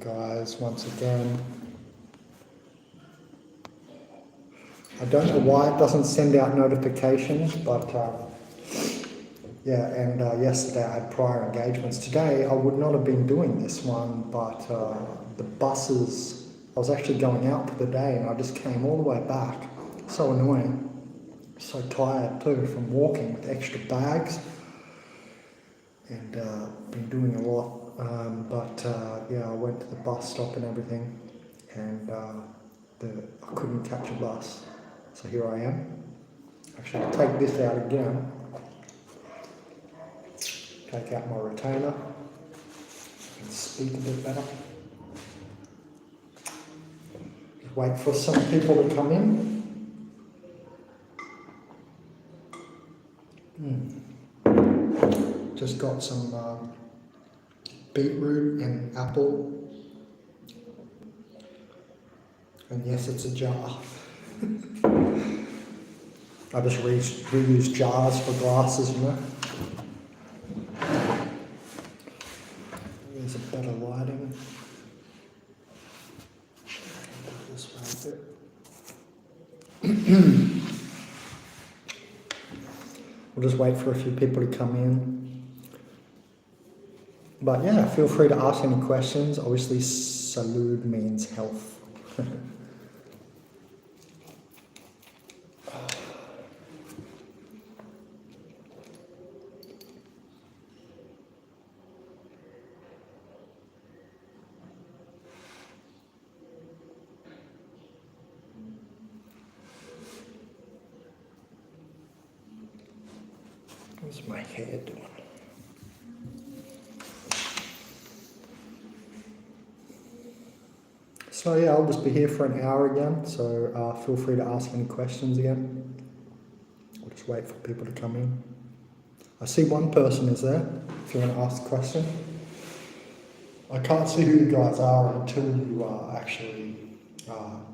guys once again. I don't know why it doesn't send out notifications, but yeah, and yesterday I had prior engagements. Today I would not have been doing this one, but the buses, I was actually going out for the day and I just came all the way back. So annoying. So tired too from walking with extra bags, and been doing a lot. Yeah, I went to the bus stop and everything, and I couldn't catch a bus. So here I am. Actually, I'll take this out again. Take out my retainer and speak a bit better. Just wait for some people to come in. Just got some beetroot and apple. And yes, it's a jar. I just reuse jars for glasses, you know. There's a better lighting. This way a bit. We'll just wait for a few people to come in. But yeah, feel free to ask any questions. Obviously, Salud means health. What's my hair doing? So yeah, I'll just be here for an hour again, so feel free to ask any questions again. I'll just wait for people to come in. I see one person is there, if you want to ask a question. I can't see who you guys are until you actually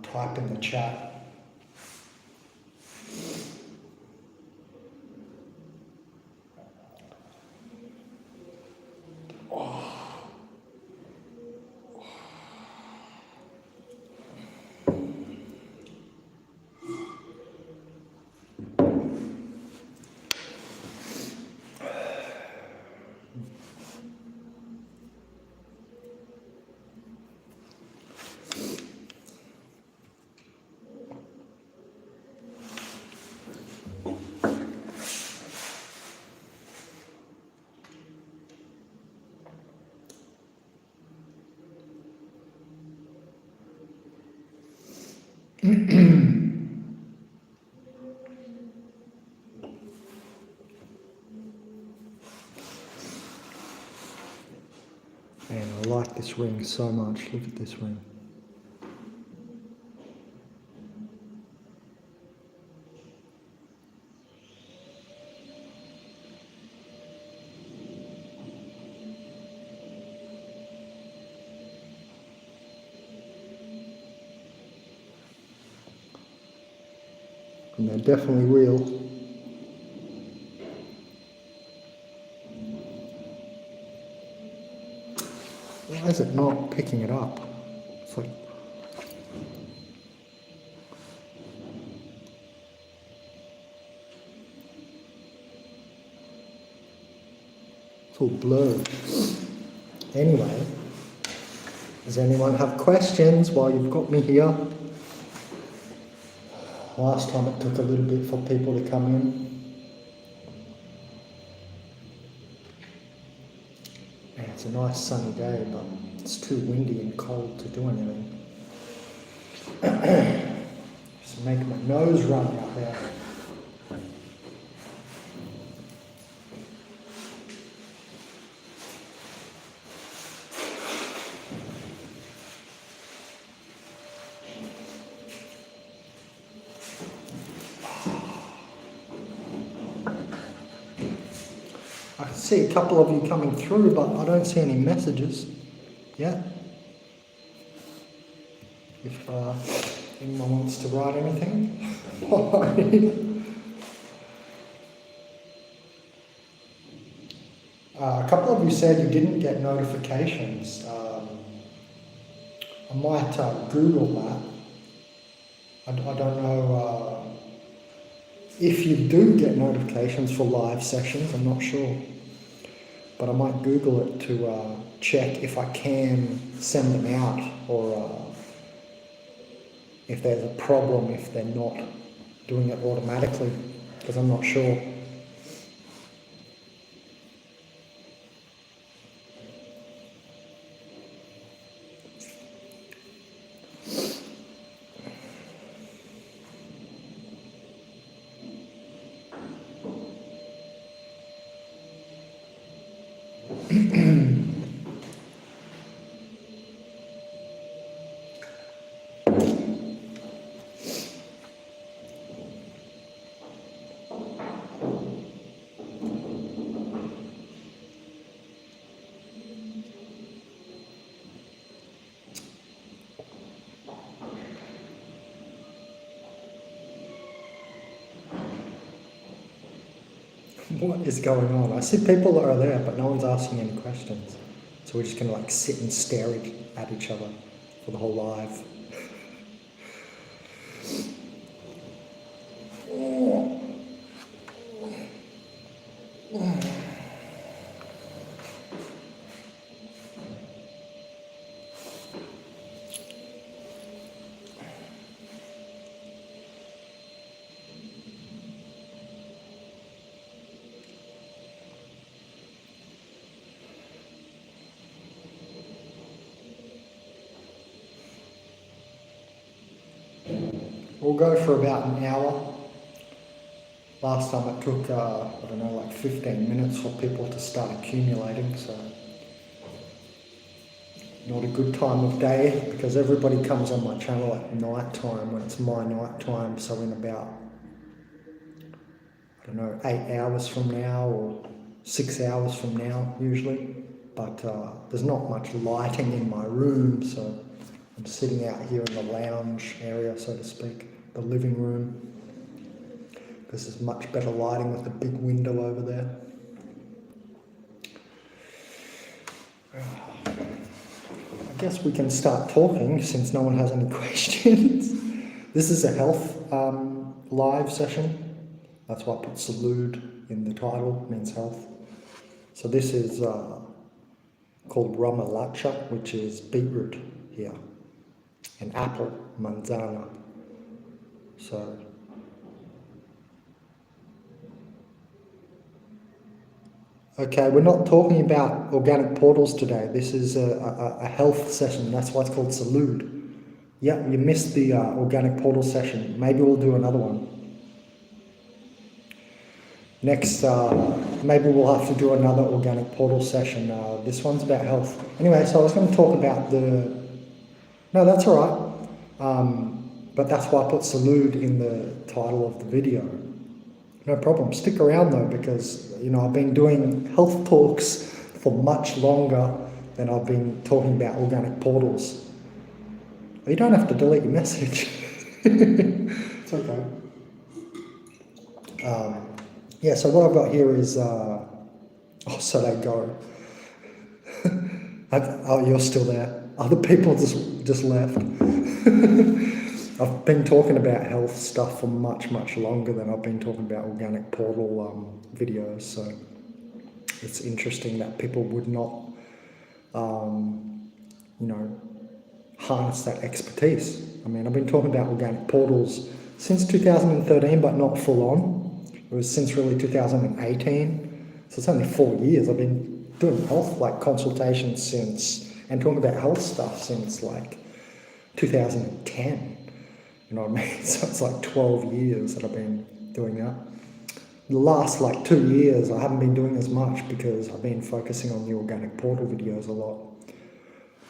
type in the chat. Man, I like this ring so much. Look at this ring. And they're definitely real. Why is it not picking it up? It's like... It's all blurred. Anyway, does anyone have questions while you've got me here? Last time it took a little bit for people to come in. And it's a nice sunny day, but it's too windy and cold to do anything. Just make my nose run out there. I can see a couple of you coming through, but I don't see any messages yet. If anyone wants to write anything. A couple of you said you didn't get notifications. I might Google that. I don't know if you do get notifications for live sessions, I'm not sure. But I might Google it to check if I can send them out, or if there's a problem if they're not doing it automatically, because I'm not sure. What is going on? I see people that are there, but no one's asking any questions. So we're just going to like sit and stare at each other for the whole live. We'll go for about an hour. Last time it took, I don't know, like 15 minutes for people to start accumulating, so not a good time of day, because everybody comes on my channel at night time when it's my night time, so in about, I don't know, 8 hours from now or 6 hours from now usually, but there's not much lighting in my room, so I'm sitting out here in the lounge area, so to speak, the living room. This is much better lighting with the big window over there. I guess we can start talking since no one has any questions. This is a health live session. That's why I put Salud in the title, means health. So this is called Ramalacha, which is beetroot here, and apple, manzana. So okay, we're not talking about organic portals today. This is a health session. That's why it's called Salud. Yeah, you missed the organic portal session. Maybe we'll do another one. Next, maybe we'll have to do another organic portal session. This one's about health. Anyway, so I was going to talk about the... No, that's all right. But that's why I put Salud in the title of the video. No problem. Stick around though, because you know I've been doing health talks for much longer than I've been talking about organic portals. You don't have to delete your message. It's okay. Yeah. So what I've got here is oh, so they go. Oh, you're still there. Other people just left. I've been talking about health stuff for much longer than I've been talking about organic portal videos, so it's interesting that people would not, you know, harness that expertise. I mean, I've been talking about organic portals since 2013, but not full on. It was since really 2018, so it's only 4 years. I've been doing health like consultations since, and talking about health stuff since like 2010. You know what I mean? So it's like 12 years that I've been doing that. The last like 2 years I haven't been doing as much because I've been focusing on the organic portal videos a lot.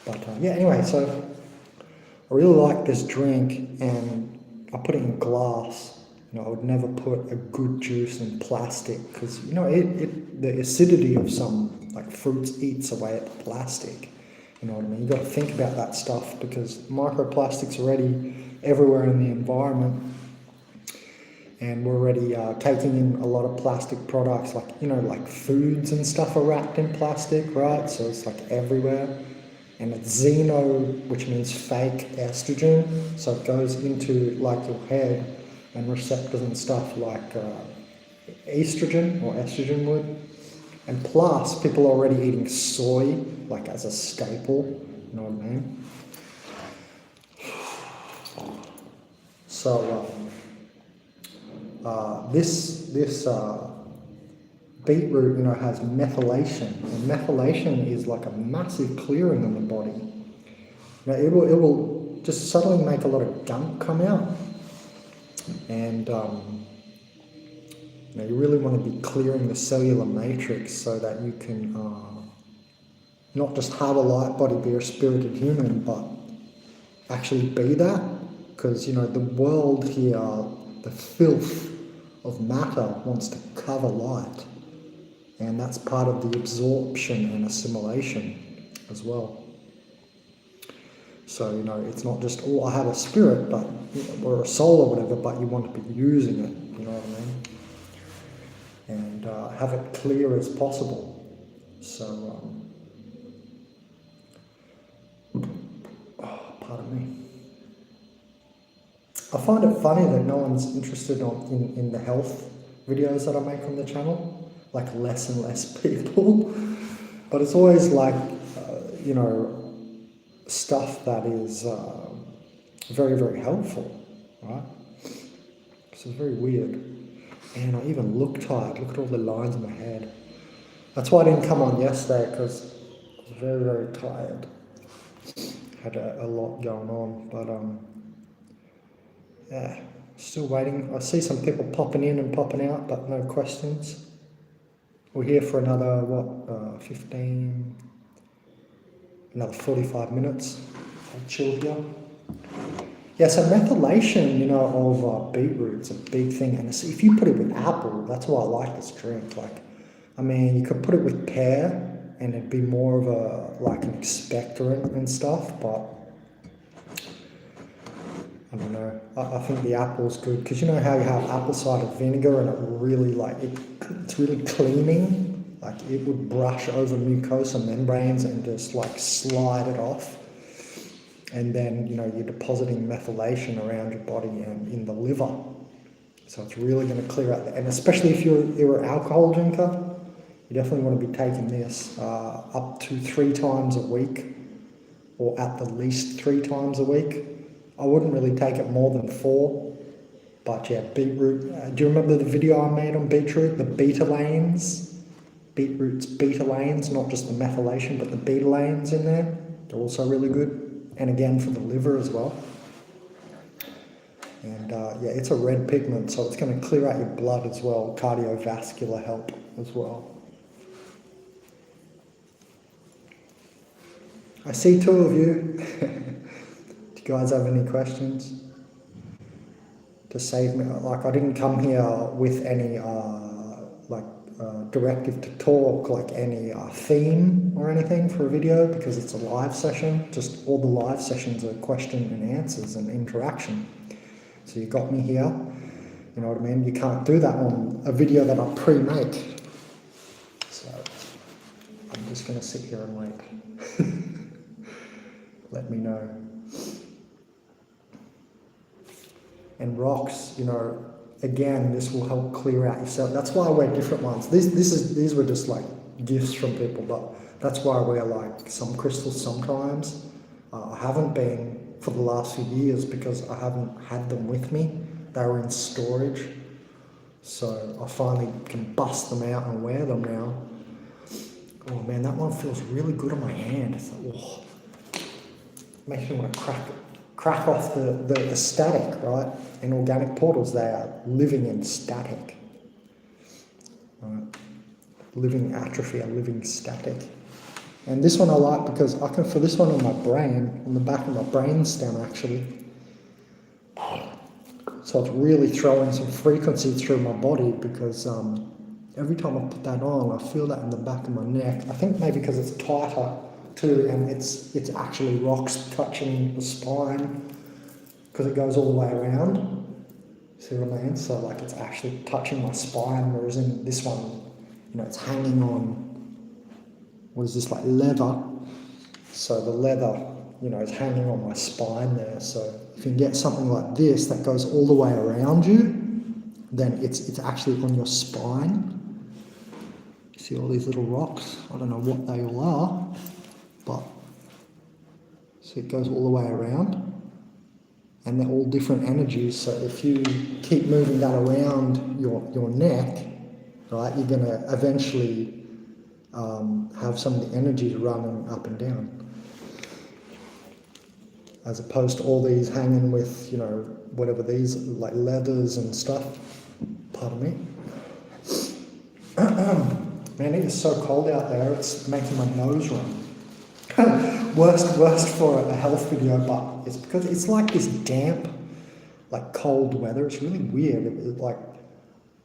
But yeah, anyway, so I really like this drink and I put it in glass. You know, I would never put a good juice in plastic because, you know, the acidity of some like fruits eats away at the plastic. You know what I mean? You've got to think about that stuff because microplastics are already everywhere in the environment, and we're already taking in a lot of plastic products, like, you know, like foods and stuff are wrapped in plastic, right? So it's like everywhere, and it's xeno, which means fake estrogen, so it goes into like your head and receptors and stuff like estrogen or estrogen would. And plus, people are already eating soy like as a staple, you know what I mean? So this beetroot, you know, has methylation, and methylation is like a massive clearing in the body. Now it will just suddenly make a lot of gunk come out, and you know, you really want to be clearing the cellular matrix so that you can not just have a light body, be a spirited human, but actually be that. Because, you know, the world here, the filth of matter wants to cover light. And that's part of the absorption and assimilation as well. So, you know, it's not just, oh, I have a spirit, but, you know, or a soul or whatever, but you want to be using it, you know what I mean? And have it clear as possible. So, pardon me. I find it funny that no one's interested in the health videos that I make on the channel, like less and less people. But it's always like, you know, stuff that is very, very helpful, right? So it's very weird. And I even look tired. Look at all the lines in my head. That's why I didn't come on yesterday, because I was very, very tired. Had a lot going on, but yeah, still waiting. I see some people popping in and popping out, but no questions. We're here for another, 45 minutes. I'll chill here. Yeah, so methylation, you know, of beetroot's a big thing. And if you put it with apple, that's why I like this drink. Like, I mean, you could put it with pear, and it'd be more of a, like an expectorant and stuff, but I don't know. I think the apple's good, because you know how you have apple cider vinegar and it really it's really cleaning. Like it would brush over mucosa membranes and just like slide it off. And then, you know, you're depositing methylation around your body and in the liver. So it's really going to clear out and especially if you're an alcohol drinker, you definitely want to be taking this up to 3 times a week, or at the least 3 times a week. I wouldn't really take it more than 4, but yeah, beetroot. Do you remember the video I made on beetroot? The beta lanes, beetroot's beta lanes, not just the methylation, but the beta lanes in there. They're also really good, and again for the liver as well. And yeah, it's a red pigment, so it's going to clear out your blood as well, cardiovascular help as well. I see 2 of you. Do you guys have any questions? To save me, like I didn't come here with any directive to talk, like any theme or anything for a video, because it's a live session. Just all the live sessions are question and answers and interaction. So you got me here, you know what I mean? You can't do that on a video that I pre-make. So I'm just going to sit here and wait. Let me know. And rocks, you know, again, this will help clear out your cell. That's why I wear different ones. These were just like gifts from people, but that's why I wear like some crystals sometimes. I haven't been for the last few years because I haven't had them with me. They were in storage. So I finally can bust them out and wear them now. Oh man, that one feels really good on my hand. It's like, oh. Makes me want to crack off the static, right? In organic portals, they are living in static. Right? Living atrophy and living static. And this one I like because I can feel this one on my brain, on the back of my brain stem actually. So it's really throwing some frequency through my body because every time I put that on, I feel that in the back of my neck. I think maybe because it's tighter too, and it's actually rocks touching the spine because it goes all the way around. See what I mean? So like it's actually touching my spine, whereas in this one, you know, it's hanging on, what is this, like leather, So the leather, is hanging on my spine there. So if you can get something like this that goes all the way around you, then it's actually on your spine. See all these little rocks? I don't know what they all are, but so it goes all the way around, and they're all different energies. So if you keep moving that around your neck, right, you're going to eventually have some of the energies running up and down, as opposed to all these hanging with, whatever these, like leathers and stuff. Pardon me. Man, it is so cold out there, it's making my nose run. worst for a health video, but it's because it's like this damp, like cold weather. It's really weird.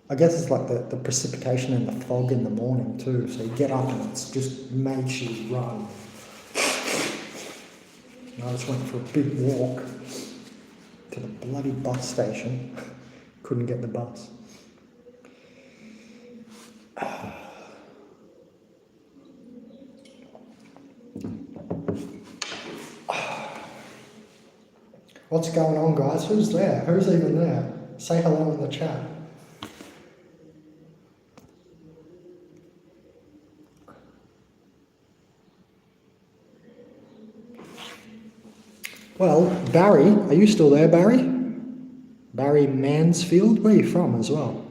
I guess it's like the precipitation and the fog in the morning too. So you get up and it just makes you run. I just went for a big walk to the bloody bus station. Couldn't get the bus. What's going on, guys? Who's there? Who's even there? Say hello in the chat. Well, Barry, are you still there, Barry? Barry Mansfield? Where are you from as well?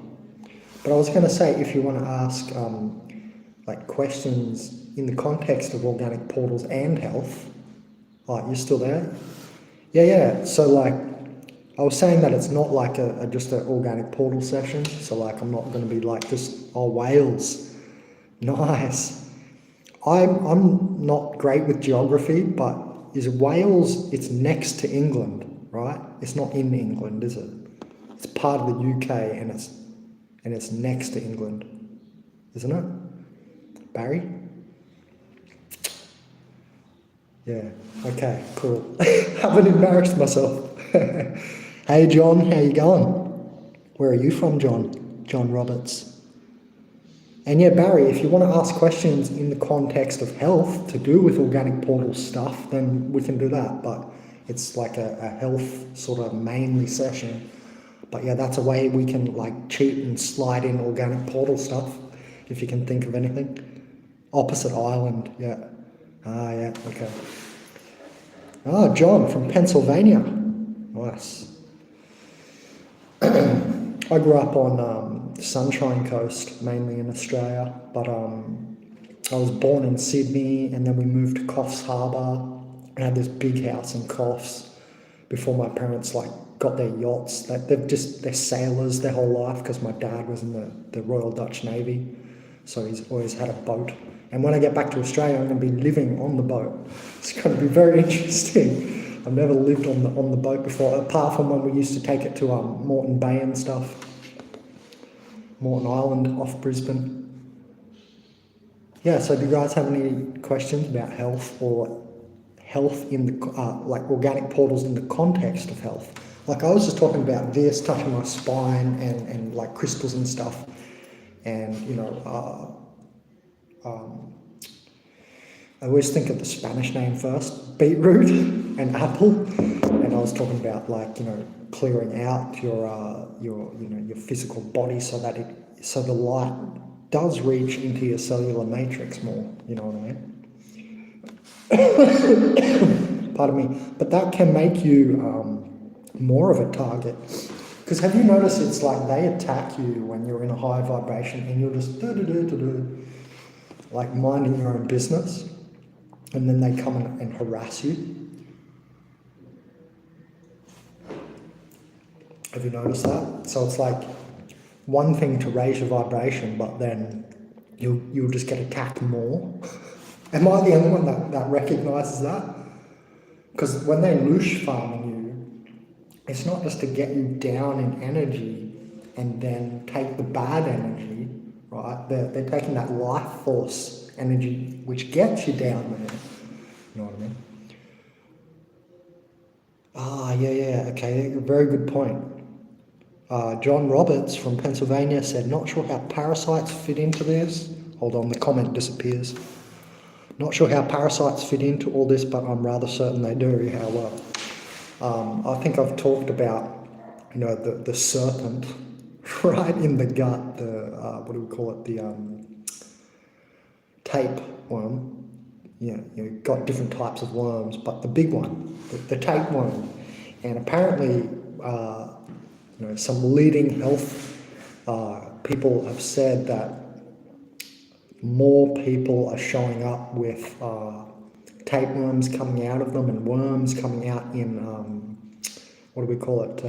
But I was going to say, if you want to ask questions in the context of organic portals and health, you're still there? Yeah. So I was saying that it's not like just an organic portal session. So I'm not going to be like just, oh, Wales, nice. I'm not great with geography, but is Wales, it's next to England, right? It's not in England, is it? It's part of the UK and it's next to England, isn't it? Barry? Yeah, okay, cool. Haven't embarrassed myself. Hey John, how you going? Where are you from, John? John Roberts. And yeah, Barry, if you want to ask questions in the context of health to do with organic portal stuff, then we can do that. But it's like a health sort of mainly session. But yeah, that's a way we can cheat and slide in organic portal stuff, if you can think of anything. Opposite island, yeah. Yeah, okay. John from Pennsylvania. Nice. I grew up on the Sunshine Coast, mainly in Australia, but I was born in Sydney and then we moved to Coffs Harbour. I had this big house in Coffs before my parents got their yachts. They're sailors their whole life because my dad was in the Royal Dutch Navy, so he's always had a boat. And when I get back to Australia, I'm going to be living on the boat. It's going to be very interesting. I've never lived on the boat before, apart from when we used to take it to Moreton Bay and stuff. Moreton Island off Brisbane. Yeah, so do you guys have any questions about health or health in the, organic portals in the context of health? I was just talking about this, touching my spine and crystals and stuff. And, I always think of the Spanish name first, beetroot and apple, and I was talking about clearing out your physical body so the light does reach into your cellular matrix more. You know what I mean? Pardon me, but that can make you more of a target. Because have you noticed it's they attack you when you're in a high vibration and you're just minding your own business, and then they come and harass you? Have you noticed that? So it's one thing to raise your vibration, but then you'll just get attacked more. Am I the only one that recognises that? Because when they loosh farming you, it's not just to get you down in energy and then take the bad energy, right? They're taking that life force energy which gets you down there. You know what I mean? Yeah, okay, very good point. John Roberts from Pennsylvania said, not sure how parasites fit into this. Hold on, the comment disappears. Not sure how parasites fit into all this, but I'm rather certain they do. How I think I've talked about, the serpent right in the gut. The what do we call it? The tapeworm. Yeah, you've got different types of worms, but the big one, the tapeworm, and apparently, some leading health people have said that more people are showing up with tapeworms coming out of them and worms coming out in, what do we call it?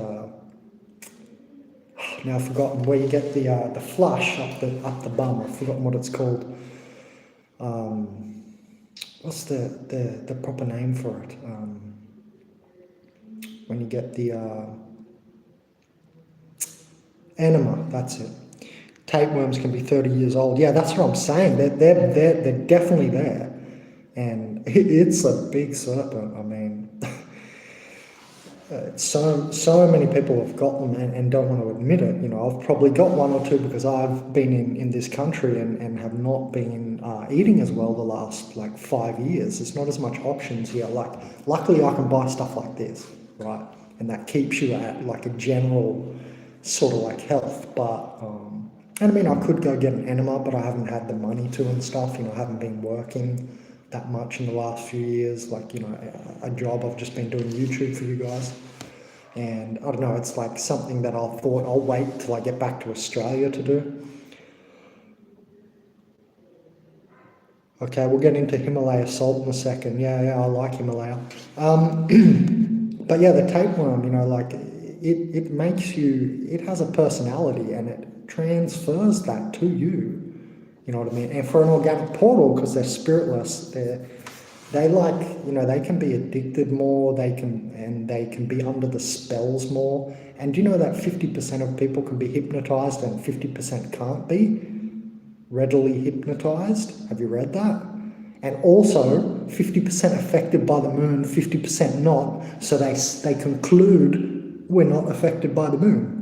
Now I've forgotten where you get the flush up the bum. I've forgotten what it's called. What's the proper name for it? When you get the enema, that's it. Tapeworms can be 30 years old. Yeah, that's what I'm saying. They're definitely there, and it's a big serpent. I mean, so many people have got them and don't want to admit it. I've probably got one or two because I've been in this country and have not been eating as well the last 5 years. There's not as much options here. Luckily I can buy stuff like this, right? And that keeps you at a general sort of health, but and I mean, I could go get an enema, but I haven't had the money to and stuff. I haven't been working that much in the last few years. A job. I've just been doing YouTube for you guys. And I don't know, it's something that I thought I'll wait till I get back to Australia to do. Okay, we'll get into Himalaya salt in a second. Yeah, I like Himalaya. But yeah, the tapeworm, it makes you, it has a personality and it transfers that to you. You know what I mean? And for an organic portal, because they're spiritless, they can be addicted more, they can be under the spells more. And do you know that 50% of people can be hypnotized and 50% can't be readily hypnotized? Have you read that? And also 50% affected by the moon, 50% not, so they conclude we're not affected by the moon.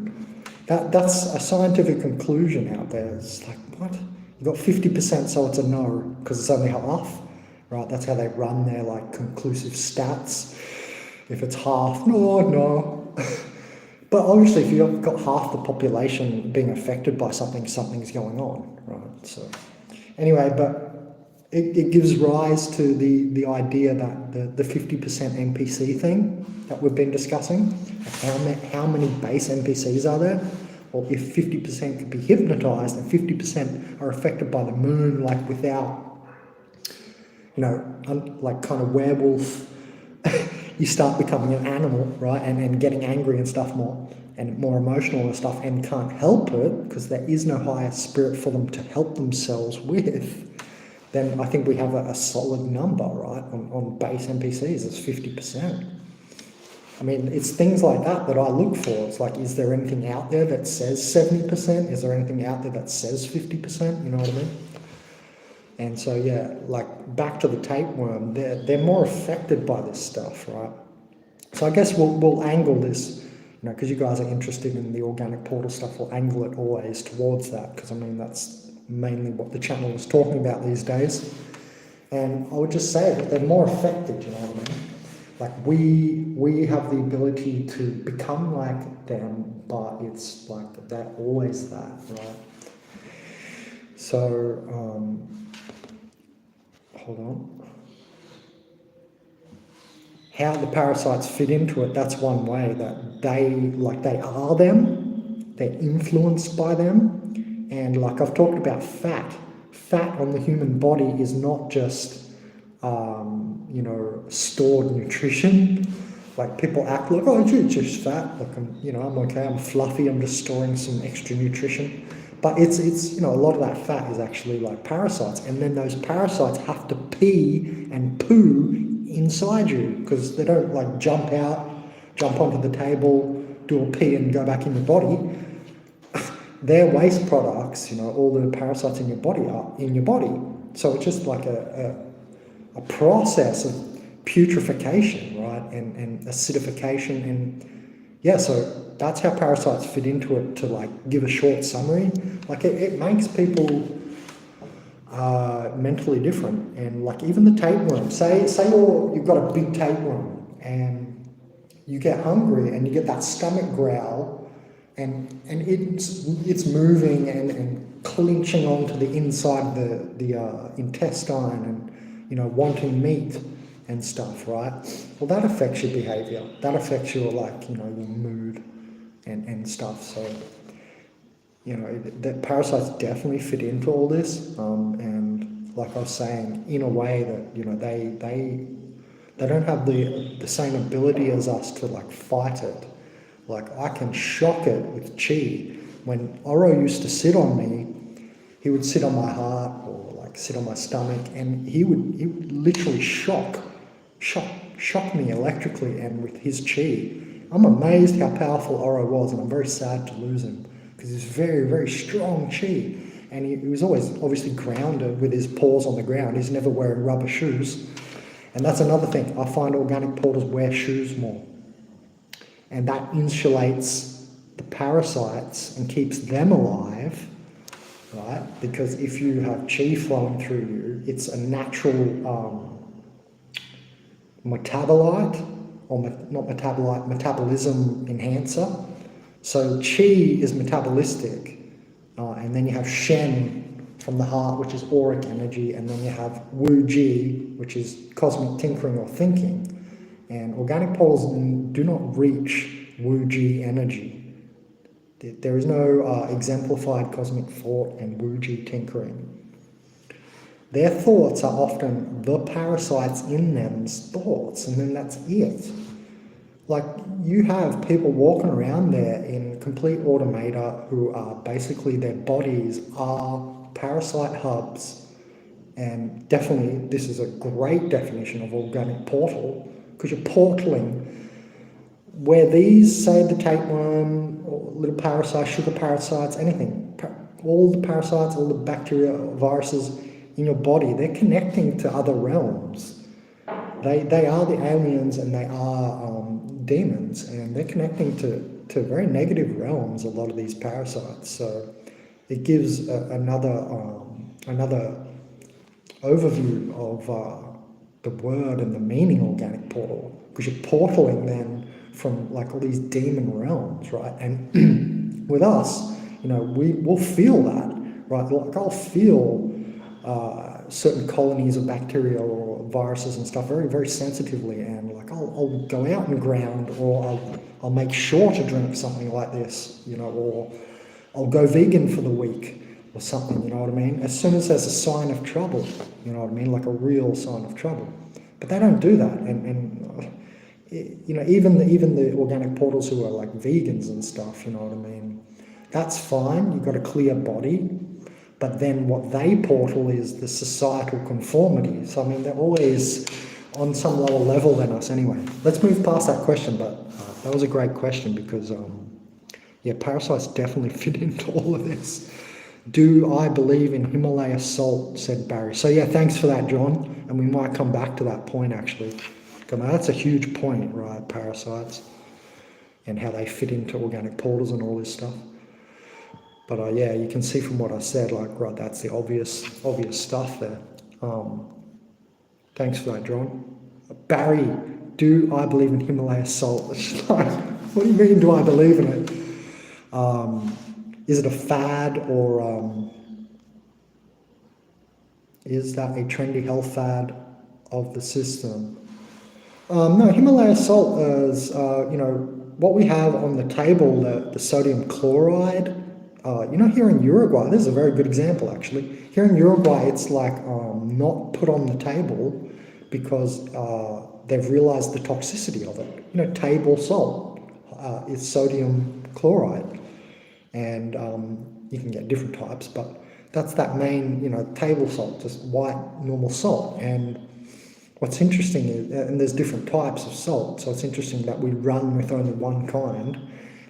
That's a scientific conclusion out there. It's what? You've got 50%, so it's a no, because it's only half, right? That's how they run their conclusive stats. If it's half, no. But obviously if you've got half the population being affected by something, something's going on, right? So anyway, but it gives rise to the idea that the 50% NPC thing that we've been discussing, how many base NPCs are there? Well, if 50% could be hypnotized and 50% are affected by the moon, without, kind of werewolf, you start becoming an animal, right? And getting angry and stuff more, and more emotional and stuff, and can't help it because there is no higher spirit for them to help themselves with, then I think we have a solid number, right? On base NPCs, it's 50%. I mean, it's things like that I look for. It's is there anything out there that says 70%? Is there anything out there that says 50%? You know what I mean? And so, yeah, back to the tapeworm, they're more affected by this stuff, right? So I guess we'll angle this, because you guys are interested in the organic portal stuff, we'll angle it always towards that, because I mean, that's mainly what the channel is talking about these days. And I would just say that they're more affected, you know what I mean? We have the ability to become like them, but it's they're always that, right? So, hold on. How the parasites fit into it, that's one way, that they are them, they're influenced by them. And I've talked about fat. Fat on the human body is not just stored nutrition. People act it's just fat. I'm okay, I'm fluffy, I'm just storing some extra nutrition. But it's a lot of that fat is actually parasites. And then those parasites have to pee and poo inside you, because they don't jump onto the table, do a pee and go back in your body. Their waste products, all the parasites in your body are in your body. So it's just a process of putrefaction, right, and acidification, and yeah, so that's how parasites fit into it. To give a short summary, it makes people mentally different. And like even the tapeworm, say you've got a big tapeworm and you get hungry and you get that stomach growl and it's moving and clenching onto the inside of the intestine and, you know, wanting meat and stuff, right? Well, that affects your behavior. That affects your, like, you know, your mood and stuff. So, you know, the parasites definitely fit into all this. And like I was saying, in a way that, you know, they don't have the same ability as us to like fight it. Like I can shock it with chi. When Oro used to sit on me, he would sit on my heart or like sit on my stomach, and he would literally shock me electrically and with his chi. I'm amazed how powerful Oro was, and I'm very sad to lose him because he's very, very strong chi. And he was always obviously grounded with his paws on the ground. He's never wearing rubber shoes. And that's another thing. I find organic portals wear shoes more. And that insulates the parasites and keeps them alive, right? Because if you have chi flowing through you, it's a natural metabolite, or not metabolite, metabolism enhancer. So chi is metabolistic, and then you have shen from the heart, which is auric energy, and then you have wu ji, which is cosmic tinkering or thinking. And organic portals do not reach wu ji energy. There is no exemplified cosmic thought and wu ji tinkering. Their thoughts are often the parasites in them's thoughts, and then that's it. Like, you have people walking around there in complete automata who are basically, their bodies are parasite hubs. And definitely this is a great definition of organic portal, because you're portaling where these, say the tapeworm, or little parasites, sugar parasites, anything, all the parasites, all the bacteria, viruses in your body, they're connecting to other realms. They are the aliens, and they are demons, and they're connecting to very negative realms, a lot of these parasites. So it gives another overview of the word and the meaning organic portal, because you're portaling then from like all these demon realms, right? And with us, you know, we'll feel that, right? Like I'll feel certain colonies of bacteria or viruses and stuff very, very sensitively, and like I'll go out and ground, or I'll make sure to drink something like this, you know, or I'll go vegan for the week or something, you know what I mean? As soon as there's a sign of trouble, you know what I mean, like a real sign of trouble. But they don't do that, and you know, even the organic portals who are like vegans and stuff, you know what I mean, that's fine. You've got a clear body. But then what they portal is the societal conformity. So, I mean, they're always on some lower level than us anyway. Let's move past that question, but that was a great question because, yeah, parasites definitely fit into all of this. Do I believe in Himalaya salt, said Barry. So, yeah, thanks for that, John. And we might come back to that point, actually. That's a huge point, right, parasites, and how they fit into organic portals and all this stuff. But yeah, you can see from what I said, like, right, that's the obvious stuff there. Thanks for that, John. Barry, do I believe in Himalaya salt? It's like, what do you mean, do I believe in it? Is it a fad, or is that a trendy health fad of the system? No, Himalaya salt is, you know, what we have on the table, the sodium chloride. You know, here in Uruguay, this is a very good example actually. Here in Uruguay, it's like not put on the table because they've realized the toxicity of it. You know, table salt is sodium chloride, and you can get different types, but that's that main, you know, table salt, just white normal salt. And what's interesting is, and there's different types of salt, so it's interesting that we run with only one kind.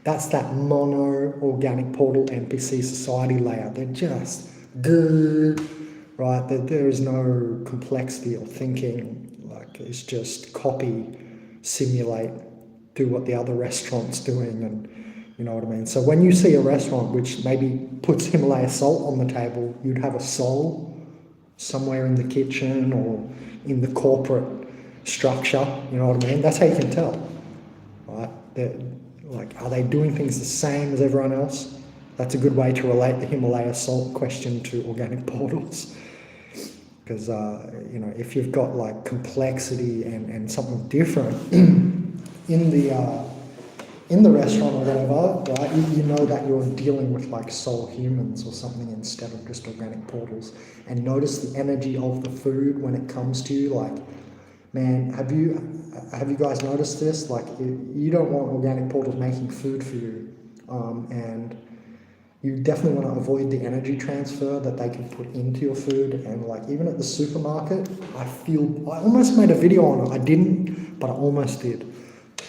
That's that mono organic portal NPC society layer. They're just right. There is no complexity or thinking. Like, it's just copy, simulate, do what the other restaurant's doing, and you know what I mean. So when you see a restaurant which maybe puts Himalaya salt on the table, you'd have a soul, somewhere in the kitchen or in the corporate structure, you know what I mean? That's how you can tell, right? Like, are they doing things the same as everyone else? That's a good way to relate the Himalaya salt question to organic portals. Because, you know, if you've got like complexity and something different in the restaurant or whatever, right, you know that you're dealing with like soul humans or something instead of just organic portals. And notice the energy of the food when it comes to you. Like, man, have you guys noticed this? Like, you don't want organic portals making food for you, and you definitely want to avoid the energy transfer that they can put into your food. And like, even at the supermarket, I almost made a video on it. I didn't, but I almost did.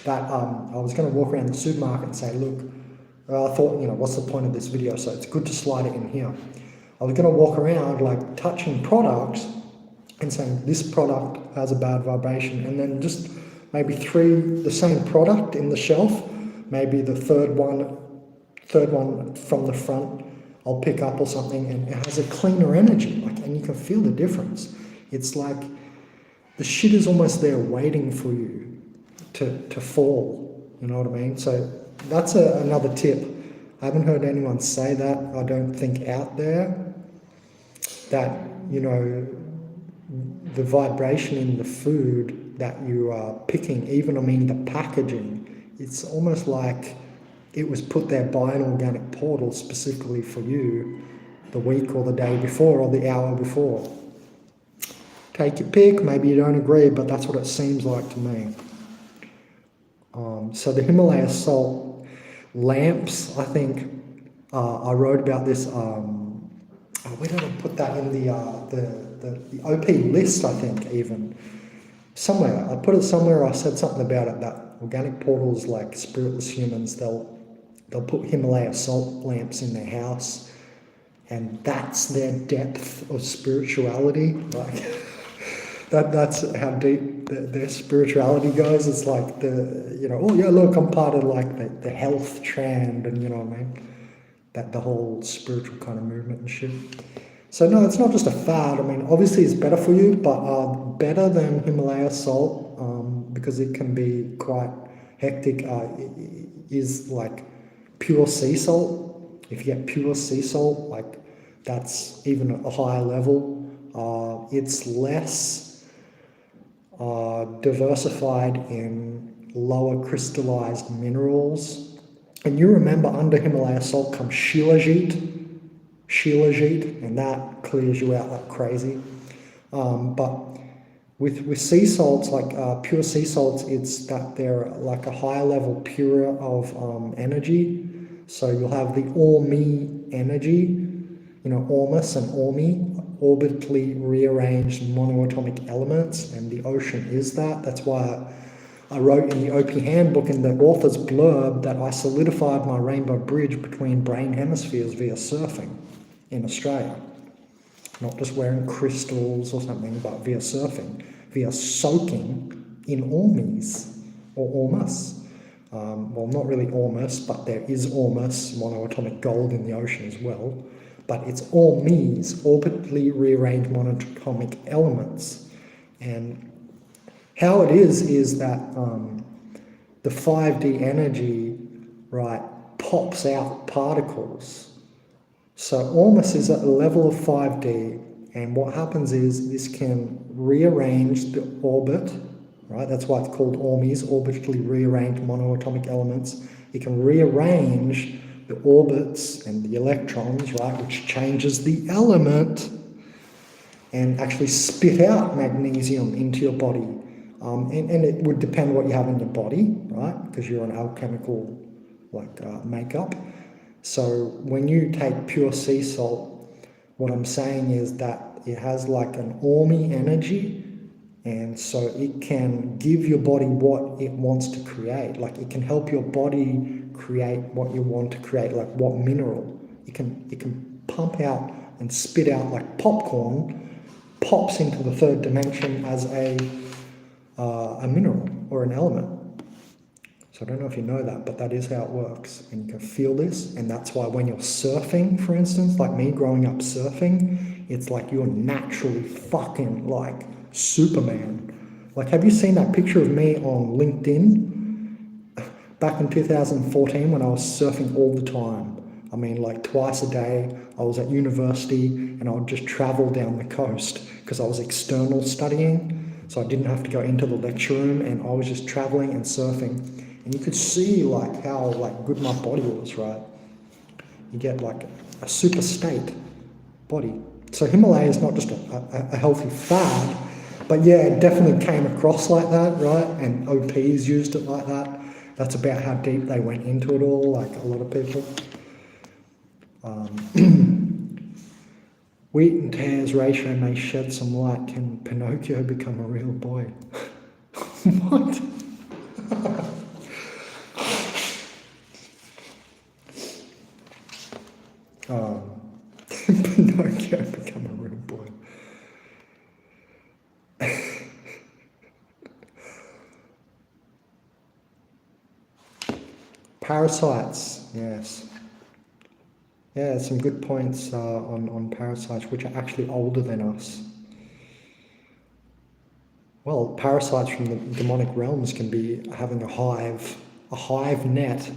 That I was going to walk around the supermarket and say, look, I thought, you know, what's the point of this video? So it's good to slide it in here. I was going to walk around like touching products and saying this product has a bad vibration, and then just maybe the same product in the shelf, maybe the third one from the front I'll pick up or something, and it has a cleaner energy, like, and you can feel the difference. It's like the shit is almost there waiting for you to fall, you know what I mean? So that's another tip. I haven't heard anyone say that, I don't think, out there, that, you know, the vibration in the food that you are picking, even, I mean, the packaging, it's almost like it was put there by an organic portal specifically for you the week or the day before or the hour before. Take your pick, maybe you don't agree, but that's what it seems like to me. So the Himalaya salt lamps, I think, I wrote about this, where did I put that in the OP list, I think, even. Somewhere, I put it somewhere, I said something about it, that organic portals, like spiritless humans, they'll put Himalaya salt lamps in their house, and that's their depth of spirituality. Like, that's how deep their spirituality goes. It's like oh yeah, look, I'm part of like the health trend, and you know what I mean, that the whole spiritual kind of movement and shit. So no, it's not just a fad. I mean, obviously it's better for you, but better than Himalaya salt, because it can be quite hectic, is like pure sea salt. If you get pure sea salt, like, that's even a higher level. It's less diversified in lower crystallized minerals. And you remember, under Himalaya salt comes shilajit, and that clears you out like crazy. But with sea salts, like pure sea salts, it's that they're like a higher level pure of energy. So you'll have the Ormi energy, you know, Ormus and Ormi, orbitally rearranged monoatomic elements, and the ocean is that. That's why I wrote in the OP handbook in the author's blurb that I solidified my rainbow bridge between brain hemispheres via surfing in Australia. Not just wearing crystals or something, but via surfing, via soaking in Ormis or Ormus. Well, not really Ormus, but there is Ormus, monoatomic gold, in the ocean as well. But it's Ormis, orbitally rearranged monoatomic elements. And how it is that the 5D energy, right, pops out particles. So Ormus is at a level of 5D, and what happens is this can rearrange the orbit, right? That's why it's called Ormis, orbitally rearranged monoatomic elements. It can rearrange the orbits and the electrons, right, which changes the element, and actually spit out magnesium into your body. And it would depend what you have in your body, right, because you're an alchemical makeup. So when you take pure sea salt, what I'm saying is that it has like an Ormi energy, and so it can give your body what it wants to create. Like, it can help your body create what you want to create, like what mineral. It can pump out and spit out like popcorn, pops into the third dimension as a mineral or an element. So I don't know if you know that, but that is how it works. And you can feel this, and that's why when you're surfing, for instance, like me growing up surfing, it's like you're naturally fucking like Superman. Like, have you seen that picture of me on LinkedIn? Back in 2014 when I was surfing all the time. I mean, like twice a day. I was at university and I would just travel down the coast because I was external studying. So I didn't have to go into the lecture room, and I was just traveling and surfing. And you could see like how like good my body was, right? You get like a super state body. So Himalaya is not just a healthy fad, but yeah, it definitely came across like that, right? And OPs used it like that. That's about how deep they went into it all, like a lot of people. Wheat and tares ratio may shed some light. Can Pinocchio become a real boy? What? Pinocchio become a real boy. Parasites, yes. Yeah, some good points on parasites, which are actually older than us. Well, parasites from the demonic realms can be having a hive net,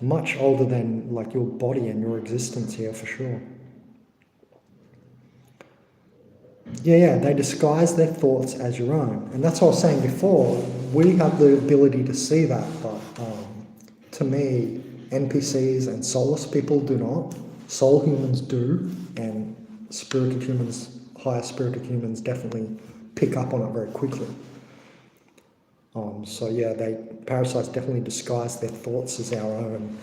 much older than like your body and your existence here, for sure. Yeah, they disguise their thoughts as your own. And that's what I was saying before. We have the ability to see that, but to me, NPCs and soulless people do not. Soul humans do, and spirited humans, higher spirited humans definitely pick up on it very quickly. So yeah, parasites definitely disguise their thoughts as our own.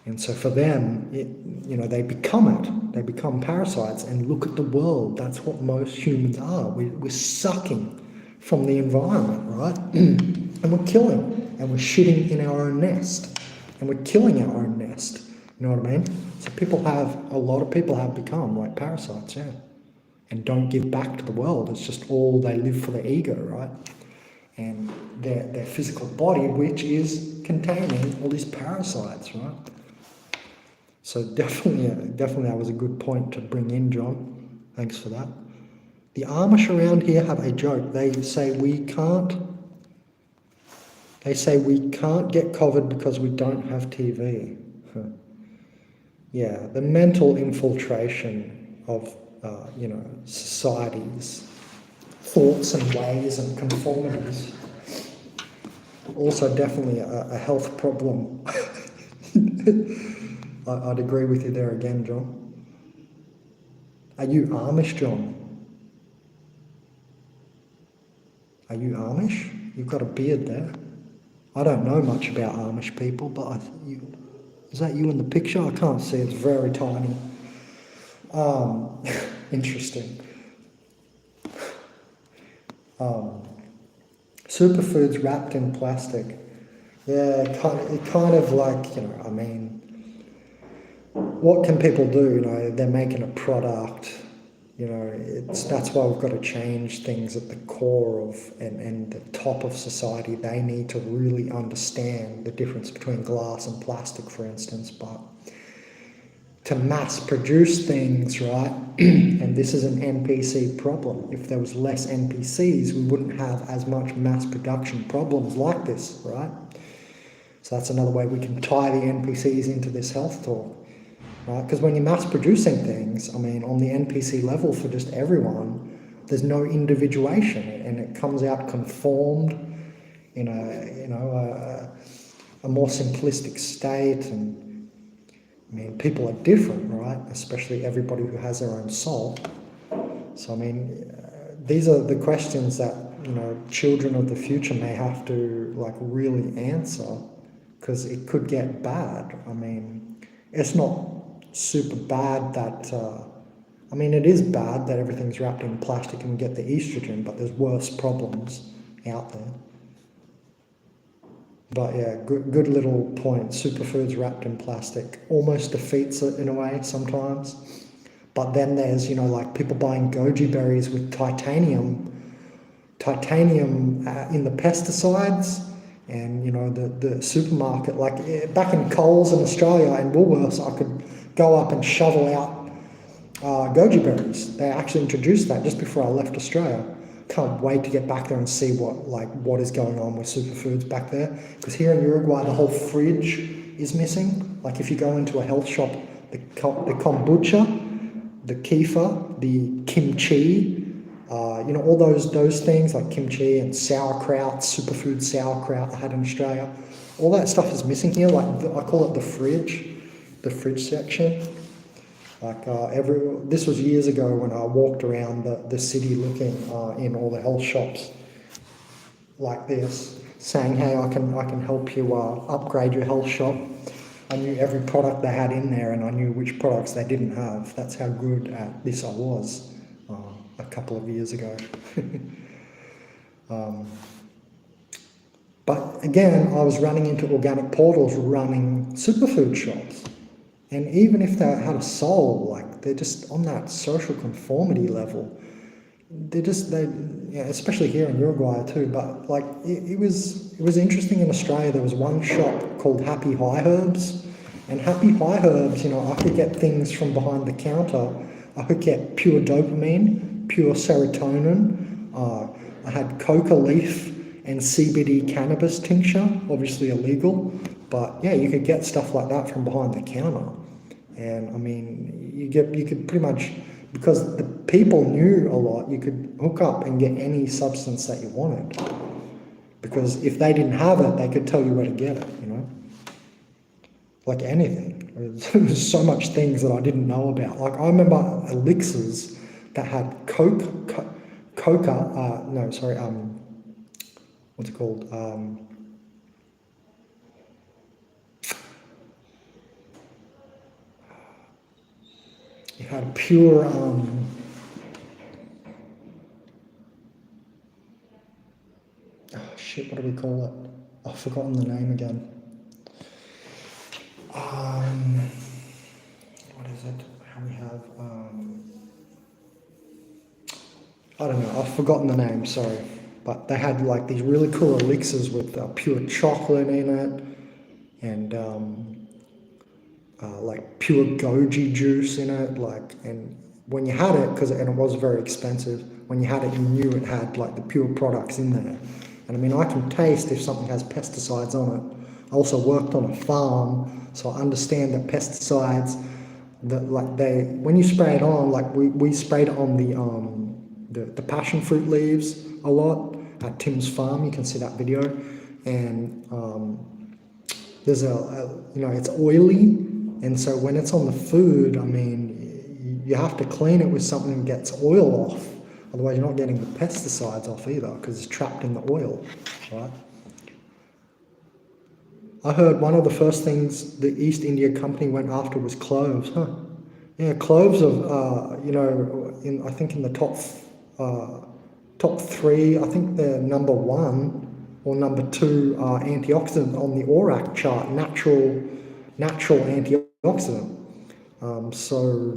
And so for them, they become it. They become parasites and look at the world. That's what most humans are. We're sucking from the environment, right? And we're killing. And we're shitting in our own nest. And we're killing our own nest. You know what I mean? So a lot of people have become like parasites, yeah. And don't give back to the world. It's just all they live for their ego, right? And their physical body, which is containing all these parasites, right? So definitely that was a good point to bring in, John. Thanks for that. The Amish around here have a joke. They say we can't get COVID because we don't have TV. Yeah, the mental infiltration of society's thoughts and ways and conformities. Also definitely a health problem. I'd agree with you there again, John. Are you Amish, John? Are you Amish? You've got a beard there. I don't know much about Amish people, but is that you in the picture? I can't see, it's very tiny. Interesting. Superfoods wrapped in plastic. Yeah, it kind of like, what can people do? They're making a product. That's why we've got to change things at the core of and the top of society. They need to really understand the difference between glass and plastic, for instance. But to mass produce things, right? And this is an NPC problem. If there was less NPCs, we wouldn't have as much mass production problems like this, right? So that's another way we can tie the NPCs into this health talk. Right? Because when you're mass producing things, on the NPC level for just everyone, there's no individuation, and it comes out conformed in a more simplistic state. And people are different, right? Especially everybody who has their own soul. So these are the questions that children of the future may have to really answer, because it could get bad. It's not super bad that, it is bad that everything's wrapped in plastic and we get the estrogen, but there's worse problems out there. But yeah, good little point. Superfoods wrapped in plastic almost defeats it in a way sometimes. But then there's, people buying goji berries with titanium in the pesticides. And, the supermarket, back in Coles in Australia and Woolworths, I could go up and shovel out goji berries. They actually introduced that just before I left Australia. Can't wait to get back there and see what is going on with superfoods back there. Because here in Uruguay, the whole fridge is missing. Like if you go into a health shop, the kombucha, the kefir, the kimchi, all those things like kimchi and sauerkraut, superfood sauerkraut I had in Australia. All that stuff is missing here. Like I call it the fridge section. Like this was years ago when I walked around the city looking in all the health shops like this, saying, hey, I can help you upgrade your health shop. I knew every product they had in there and I knew which products they didn't have. That's how good at this I was a couple of years ago. But again, I was running into organic portals running superfood shops. And even if they had a soul, like they're just on that social conformity level. Especially here in Uruguay too. But like it was interesting in Australia. There was one shop called Happy High Herbs, and Happy High Herbs, I could get things from behind the counter. I could get pure dopamine, pure serotonin. I had coca leaf and CBD cannabis tincture, obviously illegal. But yeah, you could get stuff like that from behind the counter. And I mean, you could pretty much, because the people knew a lot, you could hook up and get any substance that you wanted. Because if they didn't have it, they could tell you where to get it, Like anything. There's so much things that I didn't know about. Like I remember elixirs that had what's it called? It had pure, what do we call it? I've forgotten the name again. What is it? How we have, I don't know, I've forgotten the name, sorry. But they had like these really cool elixirs with pure chocolate in it and like pure goji juice in it, and when you had it, and it was very expensive, when you had it you knew it had like the pure products in there. And I mean, I can taste if something has pesticides on it. I also worked on a farm, so I understand that pesticides, when you spray it on, like we sprayed it on the passion fruit leaves a lot at Tim's farm. You can see that video, and there's it's oily. And so when it's on the food, I mean, you have to clean it with something that gets oil off. Otherwise, you're not getting the pesticides off either because it's trapped in the oil, right? I heard one of the first things the East India Company went after was cloves. Huh? Yeah, cloves are, I think in the top three, I think they're number one or number two antioxidant on the ORAC chart, natural antioxidant. So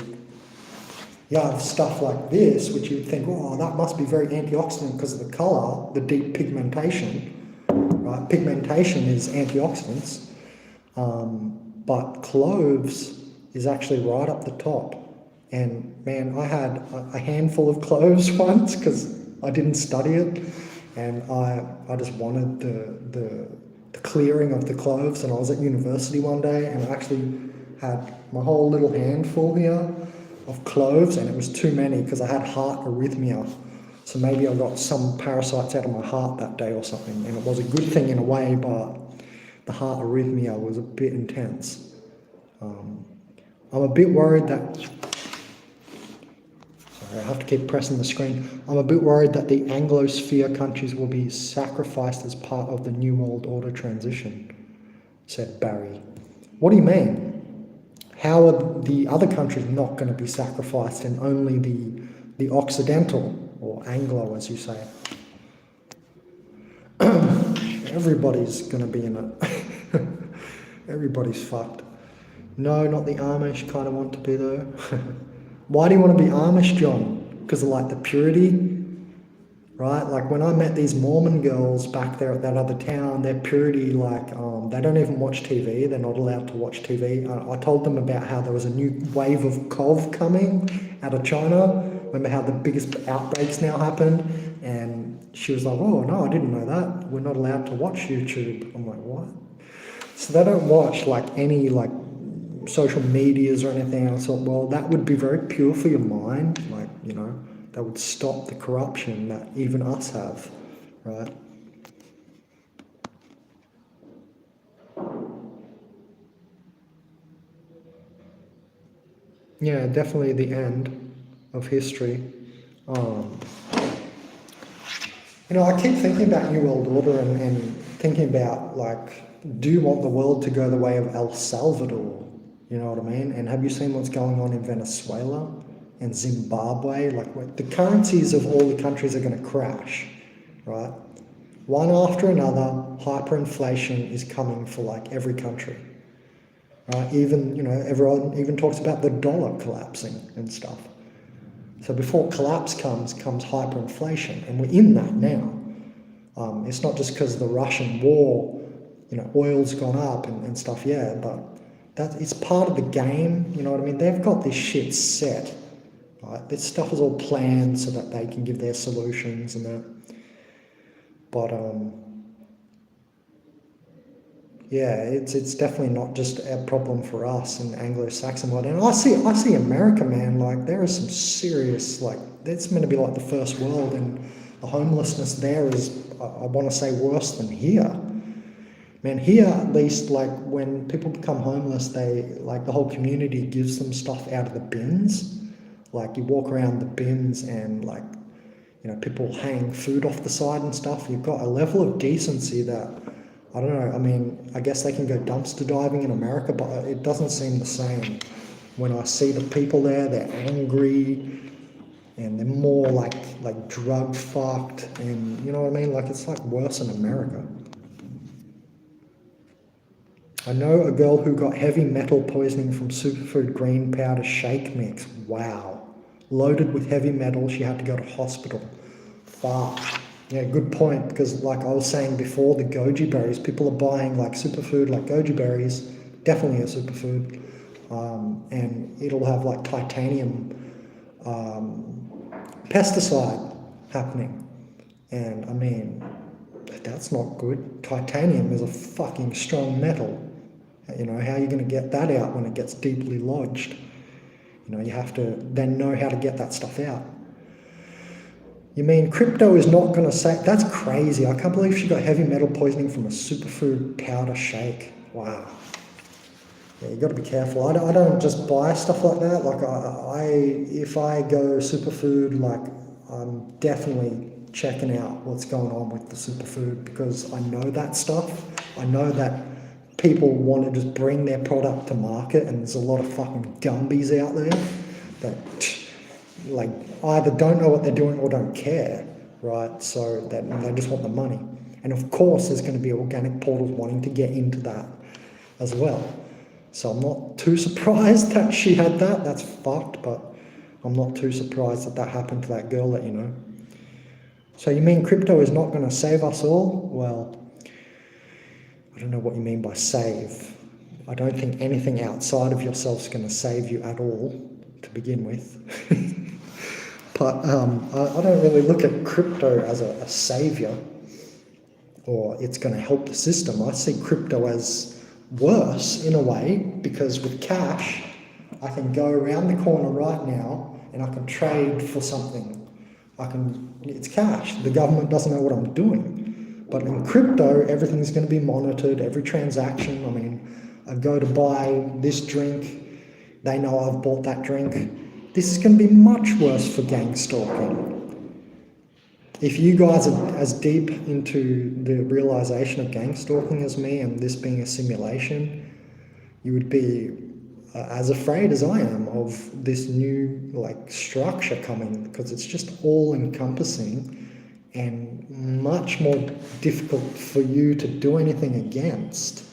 yeah, stuff like this, which you'd think, oh, that must be very antioxidant because of the color, the deep pigmentation. Right? Pigmentation is antioxidants, but cloves is actually right up the top. And man, I had a handful of cloves once because I didn't study it, and I just wanted the clearing of the cloves. And I was at university one day, and I actually had my whole little handful here of cloves, and it was too many because I had heart arrhythmia. So maybe I got some parasites out of my heart that day or something, and it was a good thing in a way, but the heart arrhythmia was a bit intense. I'm a bit worried that... Sorry, I have to keep pressing the screen. I'm a bit worried that the Anglosphere countries will be sacrificed as part of the New World Order transition, said Barry. What do you mean? How are the other countries not going to be sacrificed and only the Occidental, or Anglo as you say? Everybody's going to be in it. Everybody's fucked. No, not the Amish kind of want to be though. Why do you want to be Amish, John? Because of like the purity, right? Like when I met these Mormon girls back there at that other town, their purity, like They don't even watch TV. They're not allowed to watch TV. I told them about how there was a new wave of COVID coming out of China. Remember how the biggest outbreaks now happened? And she was like, oh, no, I didn't know that. We're not allowed to watch YouTube. I'm like, what? So they don't watch like any like social medias or anything else. So, well, that would be very pure for your mind. Like, you know, that would stop the corruption that even us have, right? Yeah, definitely the end of history. You know, I keep thinking about New World Order and thinking about, like, do you want the world to go the way of El Salvador? You know what I mean? And have you seen what's going on in Venezuela and Zimbabwe? Like, the currencies of all the countries are going to crash, right? One after another, hyperinflation is coming for, like, every country. Even, you know, everyone even talks about the dollar collapsing and stuff. So before collapse comes hyperinflation, and we're in that now. It's not just because of the Russian war, you know, oil's gone up and stuff, yeah, but it's part of the game, you know what I mean? They've got this shit set, right? This stuff is all planned so that they can give their solutions and that. But, yeah, it's definitely not just a problem for us in Anglo-Saxon world. And I see America, man, like there is some serious, like, it's meant to be like the first world, and the homelessness there is, I want to say, worse than here. Man, here at least, like when people become homeless, they, like the whole community gives them stuff out of the bins. Like you walk around the bins and like, you know, people hang food off the side and stuff. You've got a level of decency that, I don't know, I mean, I guess they can go dumpster diving in America, but it doesn't seem the same. When I see the people there, they're angry and they're more like drug fucked, and you know what I mean? Like it's like worse in America. I know a girl who got heavy metal poisoning from superfood green powder shake mix. Wow. Loaded with heavy metal, she had to go to hospital. Fuck. Yeah, good point, because like I was saying before, the goji berries, people are buying like superfood like goji berries, definitely a superfood, and it'll have like titanium pesticide happening. And I mean, that's not good. Titanium is a fucking strong metal. You know, how are you going to get that out when it gets deeply lodged? You know, you have to then know how to get that stuff out. You mean crypto is not going to say... That's crazy. I can't believe she got heavy metal poisoning from a superfood powder shake. Wow. Yeah, you got to be careful. I don't just buy stuff like that. Like if I go superfood, like I'm definitely checking out what's going on with the superfood, because I know that stuff. I know that people want to just bring their product to market, and there's a lot of fucking Gumbies out there that like either don't know what they're doing or don't care, right? So that they just want the money. And of course there's going to be organic portals wanting to get into that as well. So I'm not too surprised that she had that. That's fucked, but I'm not too surprised that happened to that girl that you know. So you mean crypto is not going to save us all? Well, I don't know what you mean by save. I don't think anything outside of yourself is going to save you at all to begin with. But I don't really look at crypto as a savior, or it's going to help the system. I see crypto as worse in a way, because with cash, I can go around the corner right now and I can trade for something. It's cash. The government doesn't know what I'm doing. But in crypto, everything's going to be monitored, every transaction. I mean, I go to buy this drink, they know I've bought that drink. This is going to be much worse for gang stalking. If you guys are as deep into the realization of gang stalking as me, and this being a simulation, you would be as afraid as I am of this new like structure coming, because it's just all encompassing and much more difficult for you to do anything against.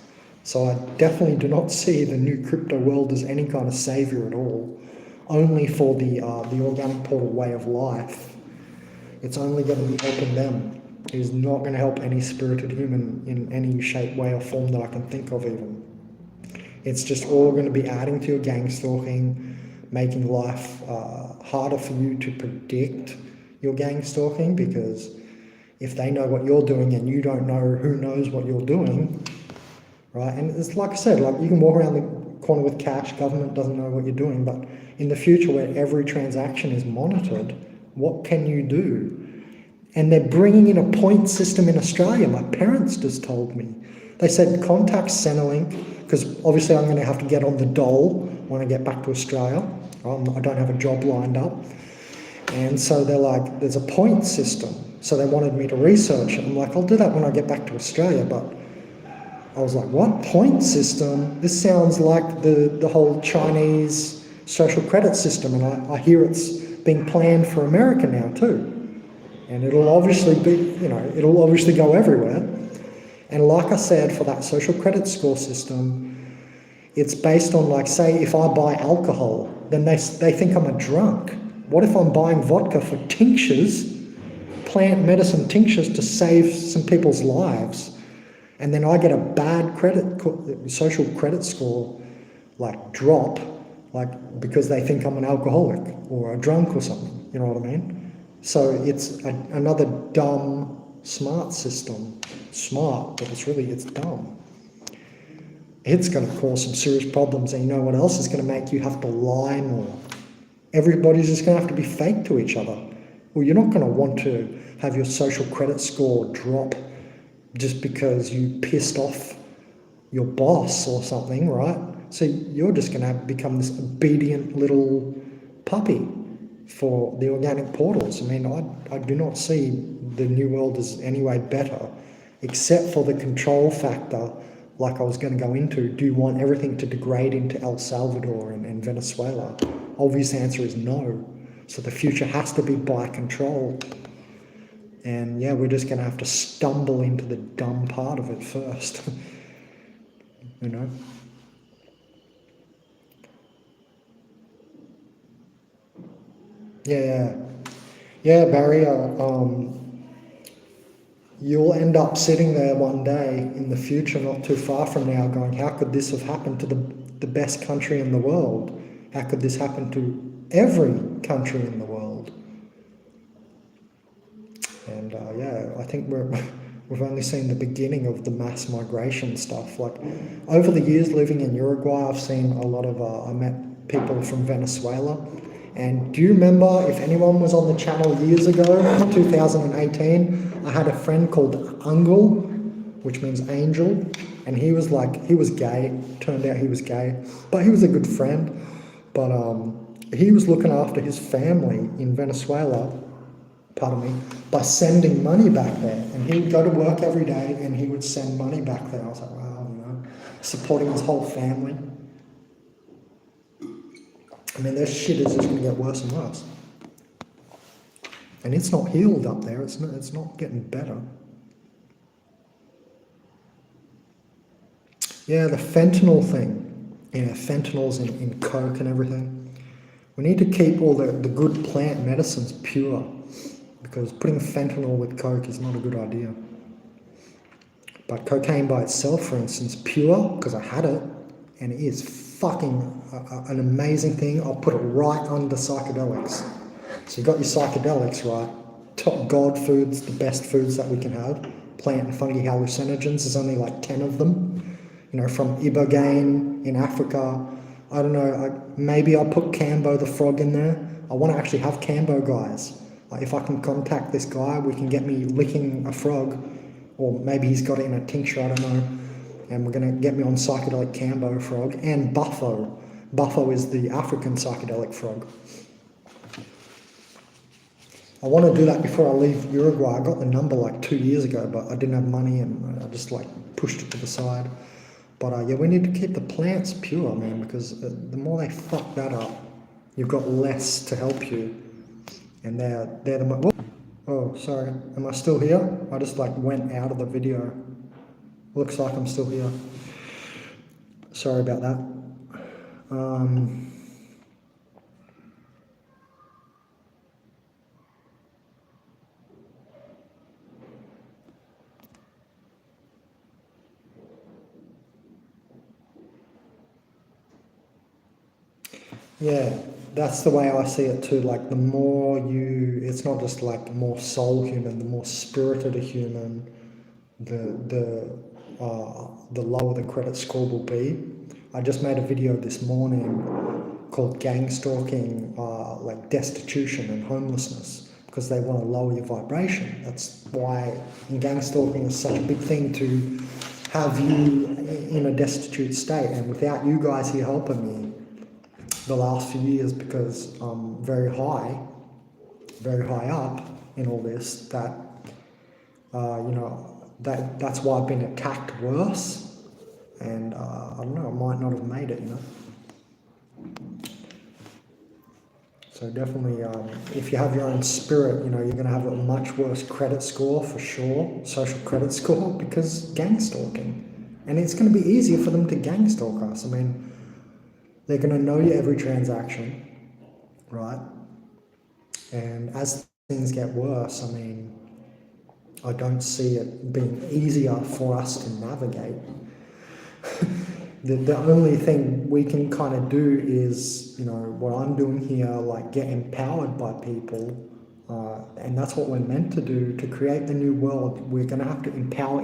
So I definitely do not see the new crypto world as any kind of savior at all. Only for the organic portal way of life. It's only going to be helping them. is not going to help any spirited human in any shape, way or form that I can think of even. It's just all going to be adding to your gang stalking, making life harder for you to predict your gang stalking, because if they know what you're doing and you don't know who knows what you're doing, right? And it's like I said, like you can walk around the corner with cash, government doesn't know what you're doing, but in the future where every transaction is monitored, what can you do? And they're bringing in a point system in Australia. My parents just told me. They said contact Centrelink, because obviously I'm going to have to get on the dole when I get back to Australia. I don't have a job lined up. And so they're like, there's a point system. So they wanted me to research it. I'm like, I'll do that when I get back to Australia. But I was like, what point system? This sounds like the whole Chinese social credit system. And I hear it's being planned for America now too. And it'll obviously be, it'll obviously go everywhere. And like I said, for that social credit score system, it's based on, like, say, if I buy alcohol, then they think I'm a drunk. What if I'm buying vodka for tinctures, plant medicine tinctures to save some people's lives, and then I get a bad social credit score, like drop, like because they think I'm an alcoholic or a drunk or something, you know what I mean? So it's another dumb, smart system. Smart, but it's dumb. It's going to cause some serious problems, and you know what else is going to make you have to lie more? Everybody's just going to have to be fake to each other. Well, you're not going to want to have your social credit score drop just because you pissed off your boss or something, right? So you're just going to become this obedient little puppy for the organic portals. I mean, I do not see the new world as any way better, except for the control factor, like I was going to go into. Do you want everything to degrade into El Salvador and Venezuela? Obvious answer is no. So the future has to be by control. And yeah, we're just going to have to stumble into the dumb part of it first. you know? Yeah, Barry, you'll end up sitting there one day in the future, not too far from now, going, how could this have happened to the best country in the world? How could this happen to every country in the world? And I think we've only seen the beginning of the mass migration stuff. Like, over the years living in Uruguay, I've seen a lot of, I met people from Venezuela. And do you remember, if anyone was on the channel years ago, 2018, I had a friend called Angel, which means angel, and he was gay. Turned out he was gay, but he was a good friend. But he was looking after his family in Venezuela, by sending money back there. And he would go to work every day and he would send money back there. I was like, wow, supporting his whole family. I mean, this shit is just going to get worse and worse. And it's not healed up there. It's not getting better. Yeah, the fentanyl thing. Fentanyl's in coke and everything. We need to keep all the good plant medicines pure, because putting fentanyl with coke is not a good idea. But cocaine by itself, for instance, pure, because I had it, and it is fucking an amazing thing. I'll put it right under psychedelics. So you've got your psychedelics, right? Top god foods, the best foods that we can have. Plant and fungi hallucinogens, there's only like 10 of them. From ibogaine in Africa. I don't know, maybe I'll put Cambo the frog in there. I want to actually have Cambo guys. If I can contact this guy, we can get me licking a frog, or maybe he's got it in a tincture, I don't know. And we're going to get me on psychedelic Cambo frog and Buffo. Buffo is the African psychedelic frog. I want to do that before I leave Uruguay. I got the number like 2 years ago, but I didn't have money and I just pushed it to the side. But we need to keep the plants pure, man, because the more they fuck that up, you've got less to help you. And they're the... Oh, sorry. Am I still here? I just went out of the video. Looks like I'm still here. Sorry about that. Yeah, that's the way I see it too. Like the more it's not just like the more soul human, the more spirited a human, the lower the credit score will be. I just made a video this morning called gang stalking, like destitution and homelessness, because they want to lower your vibration. That's why in gang stalking is such a big thing to have you in a destitute state. And without you guys here helping me the last few years, because I'm very high up in all this, that that's why I've been attacked worse, and I don't know, I might not have made it, So definitely, if you have your own spirit, you're going to have a much worse credit score for sure, social credit score, because gang stalking. And it's going to be easier for them to gang stalk us. I mean, they're going to know your every transaction, right? And as things get worse, I mean, I don't see it being easier for us to navigate. The only thing we can kind of do is, what I'm doing here, like get empowered by people, and that's what we're meant to do to create the new world. We're going to have to empower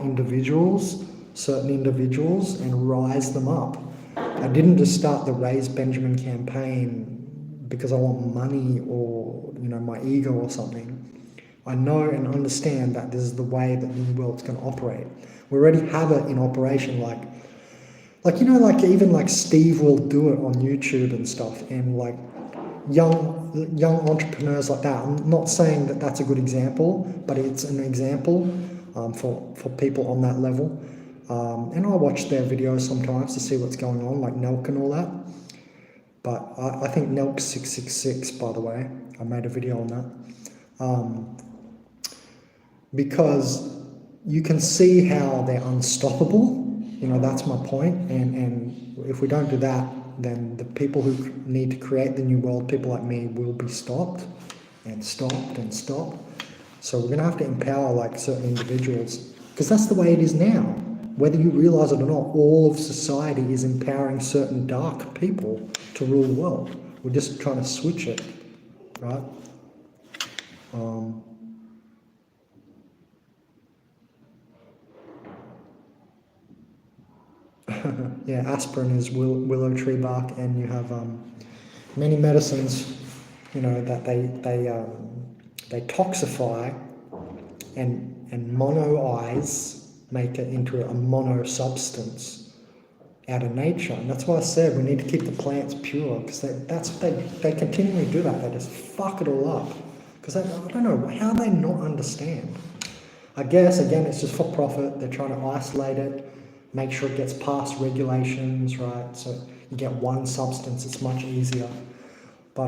certain individuals, and rise them up. I didn't just start the Raise Benjamin campaign because I want money or, my ego or something. I know and understand that this is the way that the new world's going to operate. We already have it in operation, like even Steve will do it on YouTube and stuff, and like young entrepreneurs like that. I'm not saying that that's a good example, but it's an example for people on that level. And I watch their videos sometimes to see what's going on, like Nelk and all that. But I think Nelk 666, by the way, I made a video on that. Because you can see how they're unstoppable. That's my point. And if we don't do that, then the people who need to create the new world, people like me, will be stopped and stopped and stopped. So we're going to have to empower certain individuals, because that's the way it is now. Whether you realize it or not, all of society is empowering certain dark people to rule the world. We're just trying to switch it, right? Yeah, aspirin is willow tree bark, and you have many medicines, that they toxify and monoize, make it into a mono substance out of nature. And that's why I said we need to keep the plants pure, because they continually do that. They just fuck it all up, because I don't know how they not understand. I guess again it's just for profit. They're trying to isolate it, make sure it gets past regulations, right? So you get one substance, it's much easier. But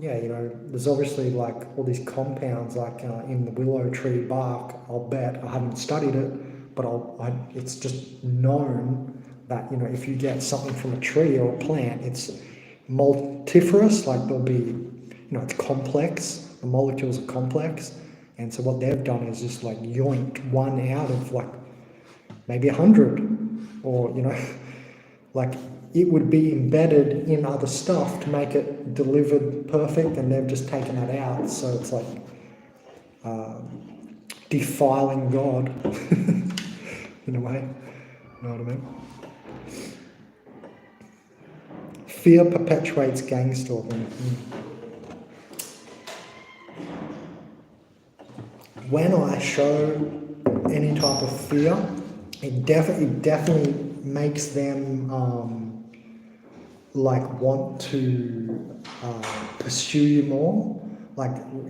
there's obviously all these compounds in the willow tree bark. I'll bet, I haven't studied it, but it's just known that if you get something from a tree or a plant, it's multifarious. There'll be it's complex. The molecules are complex, and so what they've done is just yoinked one out of maybe 100, or it would be embedded in other stuff to make it delivered perfect, and they've just taken that out. So it's defiling God in a way. You know what I mean? Fear perpetuates gang stalking. When I show any type of fear, it definitely makes them want to pursue you more.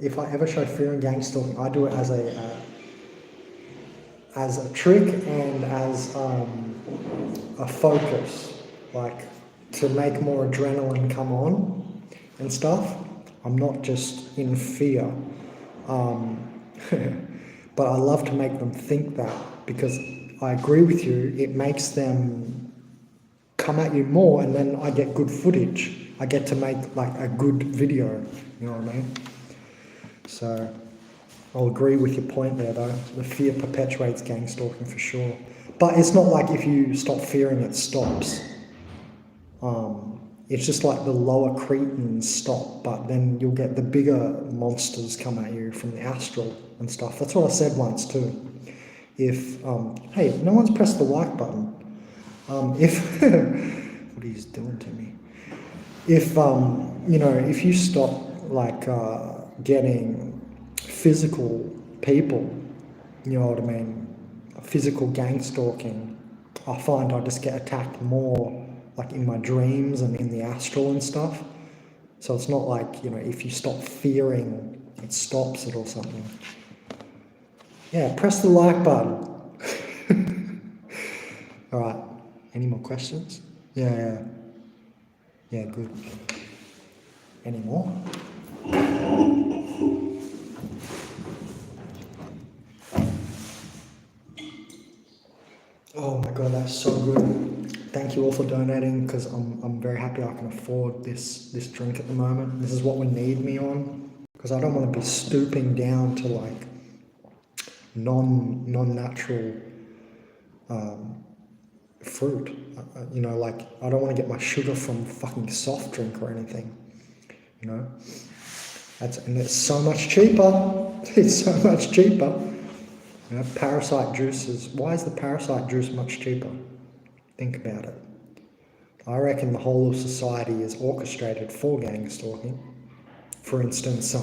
If I ever show fear and gang stalking, I do it as a trick and as a focus, to make more adrenaline come on and stuff. I'm not just in fear, but I love to make them think that, because I agree with you, it makes them come at you more, and then I get good footage. I get to make a good video, you know what I mean? So I'll agree with your point there though. The fear perpetuates gang stalking for sure. But it's not if you stop fearing it stops. it's just like the lower cretins stop, but then you'll get the bigger monsters come at you from the astral and stuff. That's what I said once too. If, hey, no one's pressed the like button. If, what he's doing to me. If, you know, if you stop like getting physical people, you know what I mean, physical gang stalking, I find I just get attacked more like in my dreams and in the astral and stuff. So it's not like, you know, if you stop fearing, it stops it or something. Yeah, press the like button. All right, any more questions? Yeah, good. Any more? Oh my God, that's so good. Thank you all for donating, because I'm very happy I can afford this drink at the moment. This is what we need me on, because I don't want to be stooping down to like non-natural fruit. You know, like I don't want to get my sugar from fucking soft drink or anything. You know, and it's so much cheaper. It's so much cheaper. You know, parasite juices. Why is the parasite juice much cheaper? Think about it. I reckon the whole of society is orchestrated for gang stalking. For instance,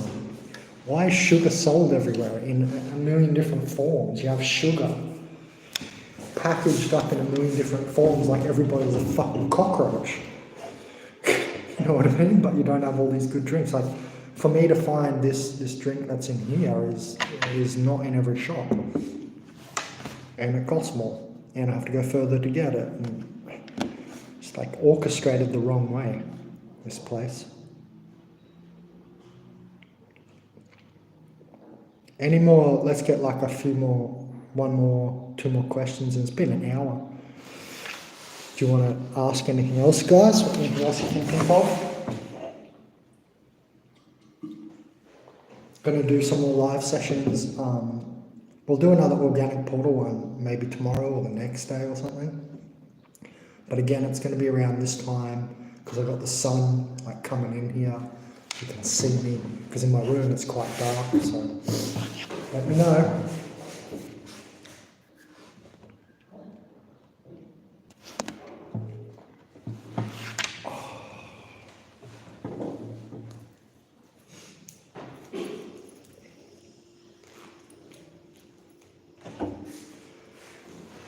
why is sugar sold everywhere in a million different forms? You have sugar packaged up in a million different forms like everybody's a fucking cockroach. You know what I mean? But you don't have all these good drinks. Like, for me to find this drink that's in here is not in every shop. And it costs more. And I have to go further to get it. And it's like orchestrated the wrong way, this place. Any more? Let's get like a few more, one more, two more questions. And it's been an hour. Do you want to ask anything else, guys? Anything else you can think of? Going to do some more live sessions. We'll do another organic portal one maybe tomorrow or the next day or something. But again, it's going to be around this time because I've got the sun like coming in here. You can see me because in my room it's quite dark. So let me know.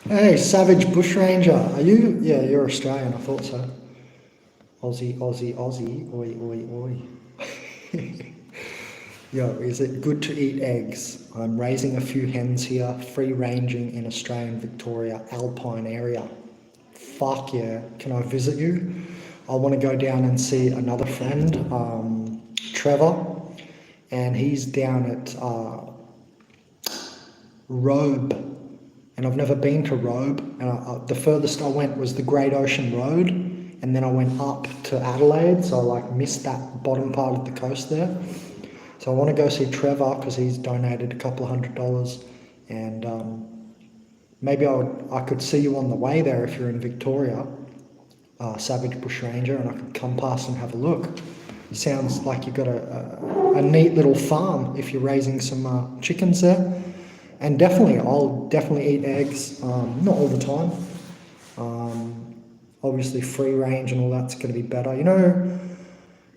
Hey, Savage Bushranger, are you? Yeah, you're Australian, I thought so. Aussie, oi, oi. Yo, is it good to eat eggs? I'm raising a few hens here, free ranging in Australian Victoria, Alpine area. Fuck yeah, can I visit you? I want to go down and see another friend, Trevor, and he's down at Robe. And I've never been to Robe, and the furthest I went was the Great Ocean Road, and then I went up to Adelaide, so I like missed that bottom part of the coast there. So I want to go see Trevor because he's donated a couple of $100, and maybe I could see you on the way there if you're in Victoria, Savage Bushranger, and I could come past and have a look. Sounds like you've got a neat little farm if you're raising some chickens there. And definitely, I'll definitely eat eggs, not all the time. Obviously free range and all that's going to be better. You know,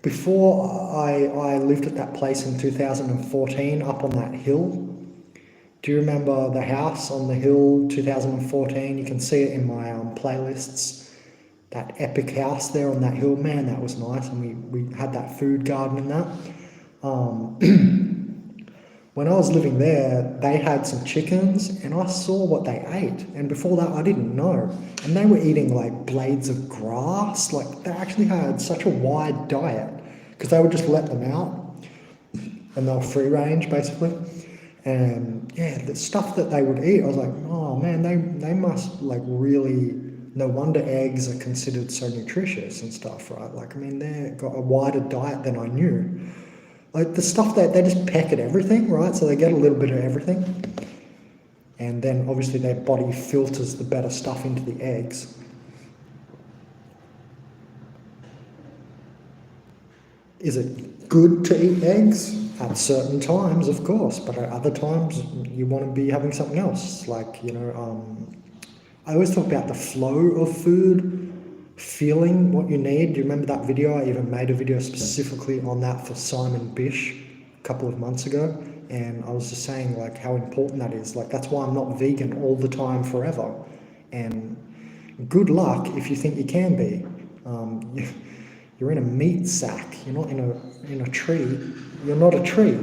before I lived at that place in 2014 up on that hill, do you remember the house on the hill 2014? You can see it in my playlists. That epic house there on that hill, man, that was nice. And we had that food garden and that. When I was living there, they had some chickens and I saw what they ate. And before that, I didn't know. And they were eating like blades of grass. Like they actually had such a wide diet because they would just let them out and they were free range basically. And yeah, the stuff that they would eat, I was like, oh man, they must like really, no wonder eggs are considered so nutritious and stuff, right? Like, I mean, they've got a wider diet than I knew. Like the stuff that they just peck at everything, right? So they get a little bit of everything. And then obviously their body filters the better stuff into the eggs. Is it good to eat eggs? At certain times, of course, but at other times you want to be having something else. Like, I always talk about the flow of food, feeling what you need. Do you remember that video? I even made a video specifically on that for Simon Bish a couple of months ago, and I was just saying like how important that is. Like, that's why I'm not vegan all the time forever, and good luck if you think you can be. You're in a meat sack. You're not in a tree. You're not a tree.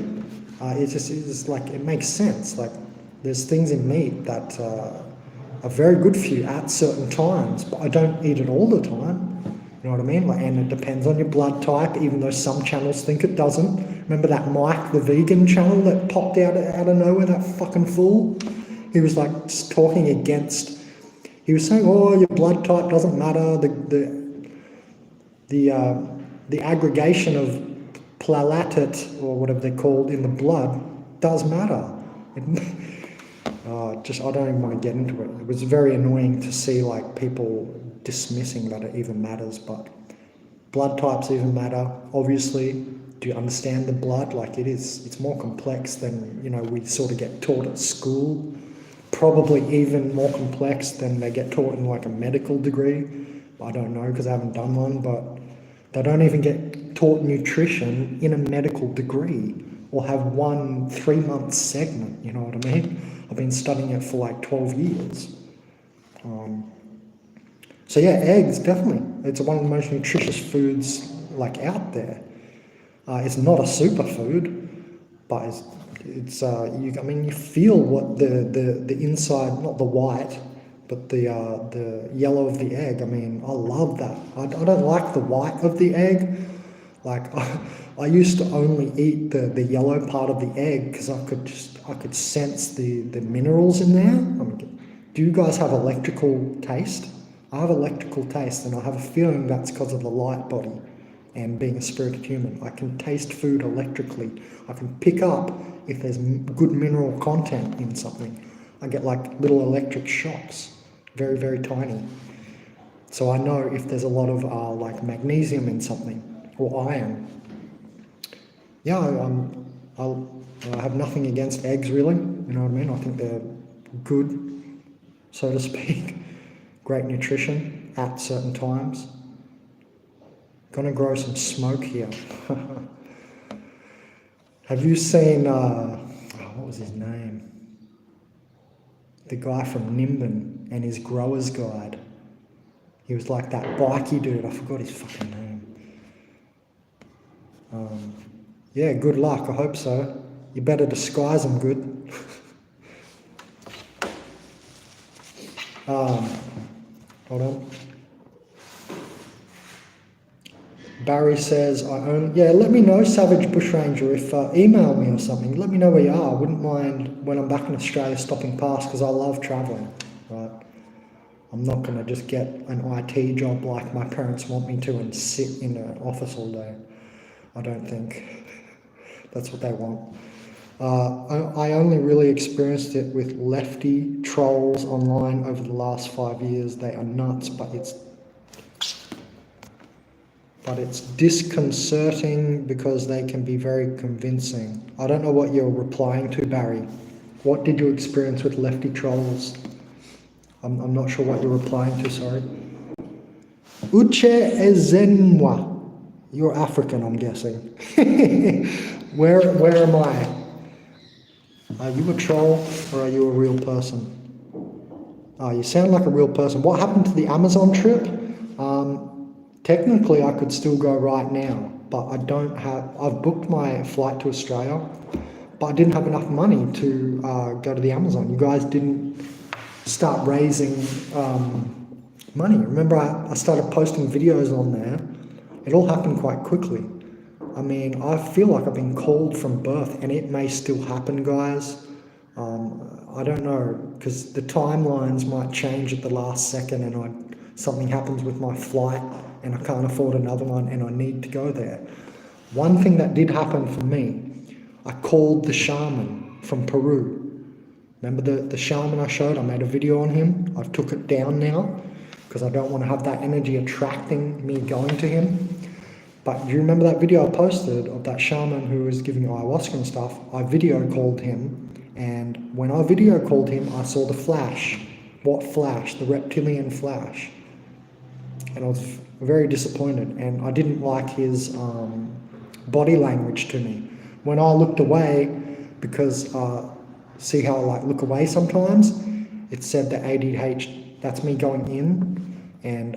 It's like, it makes sense. Like, there's things in meat that are very good for you at certain times, but I don't eat it all the time. You know what I mean? Like, and it depends on your blood type, even though some channels think it doesn't. Remember that Mike, the vegan channel that popped out of nowhere, that fucking fool? He was like just talking against. He was saying, "Oh, your blood type doesn't matter. The aggregation of platelet or whatever they're called in the blood does matter." I don't even want to get into it. It was very annoying to see like people dismissing that it even matters, but blood types even matter. Obviously, do you understand the blood? Like, it's more complex than, we sort of get taught at school. Probably even more complex than they get taught in like a medical degree. I don't know because I haven't done one, but they don't even get taught nutrition in a medical degree or have one 3-month segment, you know what I mean? I've been studying it for like 12 years. So yeah, eggs, definitely. It's one of the most nutritious foods like out there. It's not a superfood, but you feel what the inside, not the white, but the yellow of the egg. I mean, I love that. I don't like the white of the egg. Like, I used to only eat the yellow part of the egg because I could sense the minerals in there. I mean, do you guys have electrical taste? I have electrical taste, and I have a feeling that's because of the light body and being a spirited human. I can taste food electrically. I can pick up if there's good mineral content in something. I get like little electric shocks, very, very tiny. So I know if there's a lot of like magnesium in something or iron. Yeah, I have nothing against eggs really, you know what I mean? I think they're good, so to speak. Great nutrition at certain times. Gonna grow some smoke here. Have you seen, what was his name? The guy from Nimbin and his Grower's Guide. He was like that bikey dude, I forgot his fucking name. Yeah, good luck, I hope so. You better disguise them good. Hold on. Barry says, let me know, Savage Bushranger, if email me or something. Let me know where you are. I wouldn't mind when I'm back in Australia stopping past because I love travelling, right? I'm not going to just get an IT job like my parents want me to and sit in an office all day. I don't think that's what they want. I only really experienced it with lefty trolls online over the last 5 years. They are nuts, but it's disconcerting because they can be very convincing. I don't know what you're replying to, Barry. What did you experience with lefty trolls? I'm not sure what you're replying to, sorry. Uche Ezenwa. You're African, I'm guessing. Where am I? Are you a troll or are you a real person? You sound like a real person. What happened to the Amazon trip? Technically, I could still go right now, but I've booked my flight to Australia, but I didn't have enough money to go to the Amazon. You guys didn't start raising money. Remember, I started posting videos on there. It all happened quite quickly. I mean, I feel like I've been called from birth, and it may still happen, guys. I don't know, because the timelines might change at the last second and something happens with my flight and I can't afford another one and I need to go there. One thing that did happen for me, I called the shaman from Peru. Remember the shaman I showed? I made a video on him. I've took it down now because I don't want to have that energy attracting me going to him. But do you remember that video I posted of that shaman who was giving ayahuasca and stuff? I video called him, and when I video called him, I saw the flash. What flash? The reptilian flash. And I was very disappointed, and I didn't like his body language to me. When I looked away, because see how I like look away sometimes? It said that ADHD, that's me going in, and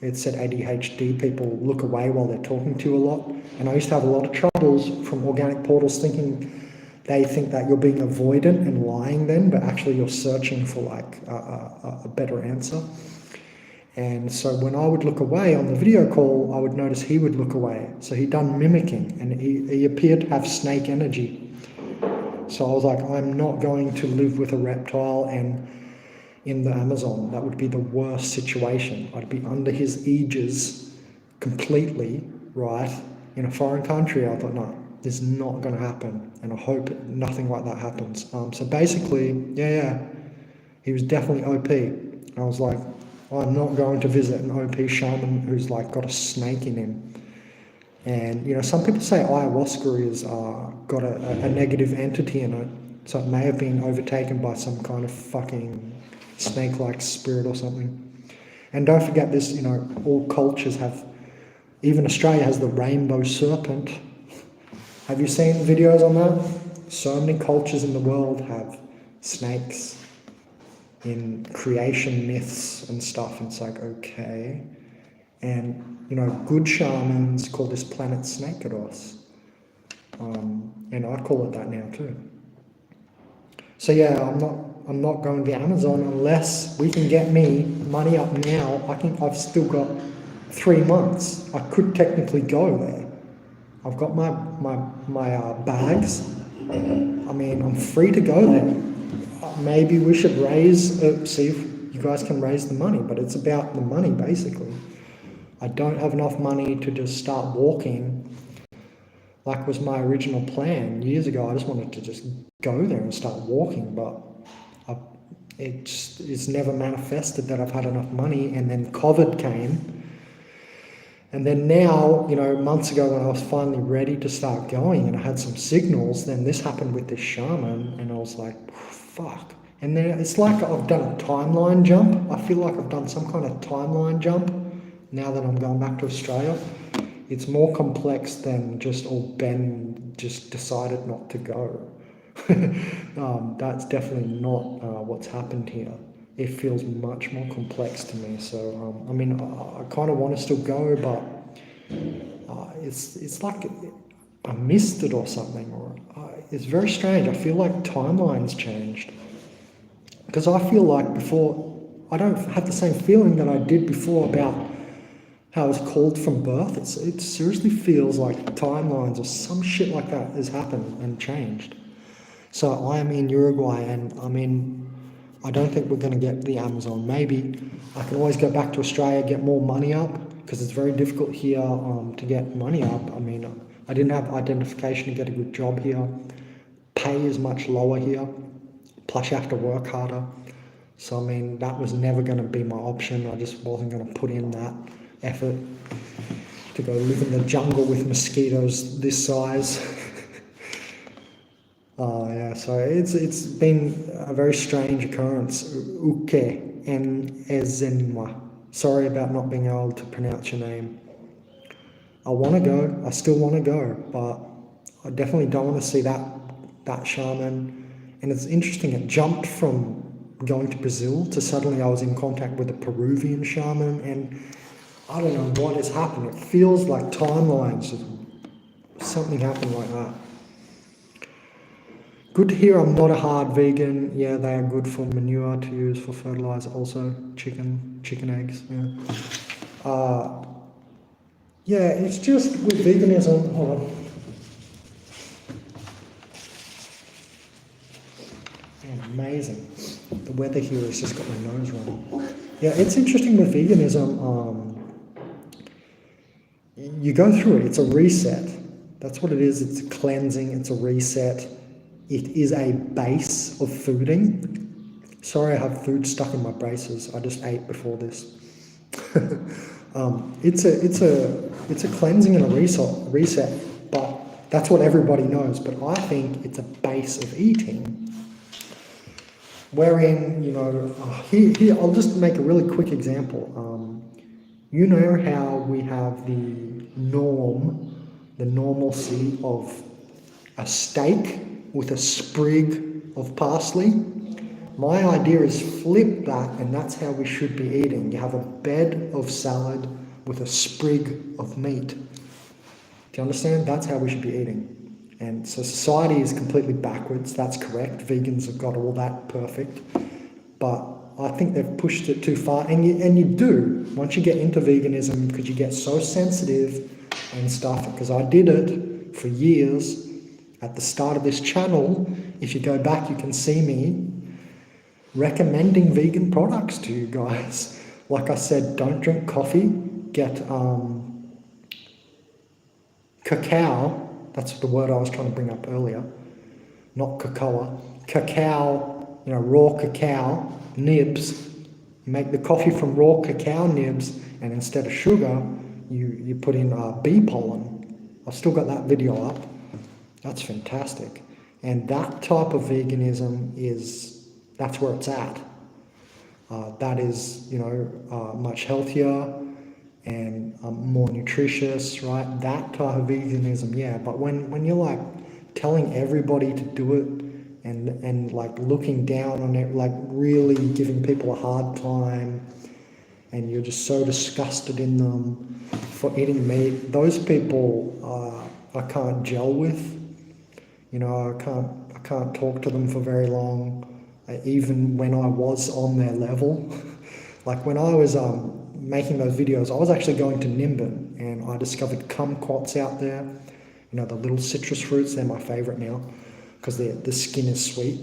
it said ADHD people look away while they're talking to you a lot. And I used to have a lot of troubles from organic portals thinking they think that you're being avoidant and lying then, but actually you're searching for like a better answer. And so when I would look away on the video call, I would notice he would look away. So he'd done mimicking, and he appeared to have snake energy. So I was like, I'm not going to live with a reptile and in the Amazon. That would be the worst situation. I'd be under his aegis completely, right, in a foreign country. I thought, no, this is not going to happen, and I hope nothing like that happens. So basically, yeah, he was definitely OP. And I was like, I'm not going to visit an OP shaman who's like got a snake in him. And you know, some people say ayahuasca is got a negative entity in it, so it may have been overtaken by some kind of fucking snake-like spirit or something. And don't forget this, you know, all cultures have, even Australia has the rainbow serpent. Have you seen videos on that? So many cultures in the world have snakes in creation myths and stuff, and it's like, okay. And you know, good shamans call this planet Snakeados, and I call it that now too. So yeah, I'm not going to the Amazon unless we can get me money up now. I've still got 3 months. I could technically go there. I've got my bags. I mean, I'm free to go there. Maybe we should see if you guys can raise the money, but it's about the money basically. I don't have enough money to just start walking like was my original plan years ago. I just wanted to just go there and start walking, but it's never manifested that I've had enough money. And then COVID came, and then now, you know, months ago when I was finally ready to start going and I had some signals, then this happened with this shaman, and I was like, fuck. And then it's like I've done a timeline jump. I feel like I've done some kind of timeline jump now that I'm going back to Australia. It's more complex than just, Ben just decided not to go. That's definitely not what's happened here. It feels much more complex to me. So, I mean, I kind of want to still go, but it's like I missed it or something. Or it's very strange. I feel like timelines changed. Because I feel like before, I don't have the same feeling that I did before about how I was called from birth. It seriously feels like timelines or some shit like that has happened and changed. So I am in Uruguay, and I don't think we're going to get the Amazon. Maybe I can always go back to Australia, get more money up, because it's very difficult here to get money up. I mean, I didn't have identification to get a good job here. Pay is much lower here. Plus you have to work harder. So I mean, that was never going to be my option. I just wasn't going to put in that effort to go live in the jungle with mosquitoes this size. Yeah, so it's been a very strange occurrence. Uke en Ezenwa. Sorry about not being able to pronounce your name. I want to go. I still want to go, but I definitely don't want to see that shaman. And it's interesting, it jumped from going to Brazil to suddenly I was in contact with a Peruvian shaman, and I don't know what has happened. It feels like timelines, something happened like that. Good to hear I'm not a hard vegan. Yeah, they are good for manure to use for fertilizer also. Chicken eggs, yeah. Yeah, it's just with veganism, hold on. Amazing. The weather here has just got my nose running. Yeah, it's interesting with veganism. You go through it. It's a reset. That's what it is. It's a cleansing. It's a reset. It is a base of fooding. Sorry, I have food stuck in my braces. I just ate before this. It's a cleansing and a reset, but that's what everybody knows. But I think it's a base of eating, wherein, you know, here I'll just make a really quick example. You know how we have the normalcy of a steak with a sprig of parsley? My idea is flip that, and that's how we should be eating. You have a bed of salad with a sprig of meat. Do you understand? That's how we should be eating. And so society is completely backwards. That's correct. Vegans have got all that perfect. But I think they've pushed it too far. And you do, once you get into veganism, because you get so sensitive and stuff, because I did it for years at the start of this channel. If you go back, you can see me recommending vegan products to you guys. Like I said, don't drink coffee, get cacao. That's the word I was trying to bring up earlier, not cocoa. Cacao, you know, raw cacao nibs. You make the coffee from raw cacao nibs, and instead of sugar, you put in bee pollen. I've still got that video up. That's fantastic. And that type of veganism that's where it's at. That is, you know, much healthier and more nutritious, right? That type of veganism, yeah. But when you're like telling everybody to do it and like looking down on it, like really giving people a hard time, and you're just so disgusted in them for eating meat, those people I can't gel with. You know, I can't talk to them for very long, even when I was on their level. Like when I was making those videos, I was actually going to Nimbin, and I discovered kumquats out there. You know, the little citrus fruits, they're my favorite now because the skin is sweet.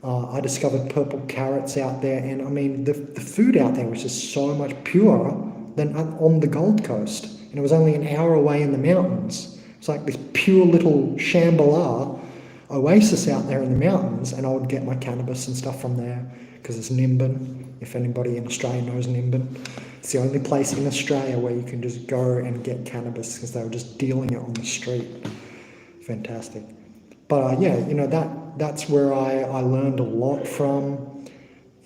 I discovered purple carrots out there, and I mean, the food out there was just so much purer than on the Gold Coast. And it was only an hour away in the mountains. It's like this pure little Shambhala oasis out there in the mountains, and I would get my cannabis and stuff from there because it's Nimbin. If anybody in Australia knows Nimbin, it's the only place in Australia where you can just go and get cannabis because they were just dealing it on the street. Fantastic. But yeah, you know, that's where I learned a lot from,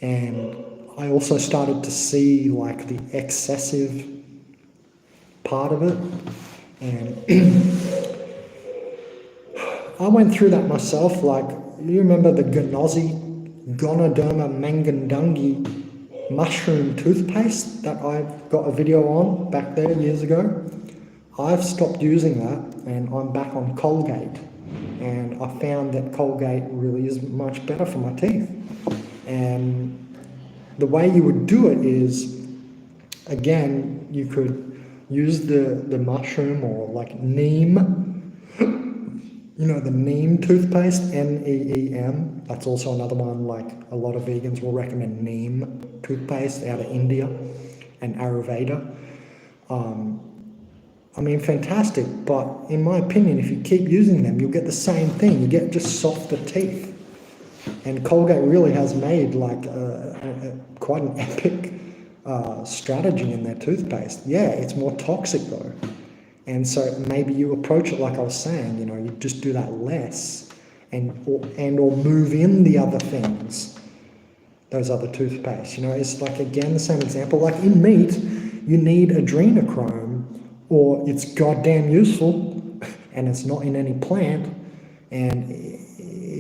and I also started to see like the excessive part of it, and I went through that myself. Like, you remember the Ganosi, Gonoderma mangandungi mushroom toothpaste that I got a video on back there years ago? I've stopped using that, and I'm back on Colgate. And I found that Colgate really is much better for my teeth. And the way you would do it is, again, you could use the mushroom or like neem. You know, the neem toothpaste, NEEM. That's also another one, like a lot of vegans will recommend neem toothpaste out of India and Ayurveda. I mean, fantastic, but in my opinion, if you keep using them, you'll get the same thing. You get just softer teeth. And Colgate really has made like quite an epic strategy in their toothpaste. Yeah, it's more toxic though. And so maybe you approach it like I was saying, you know, you just do that less or move in the other things, those other toothpastes. You know, it's like, again, the same example. Like in meat, you need adrenochrome, or it's goddamn useful, and it's not in any plant, and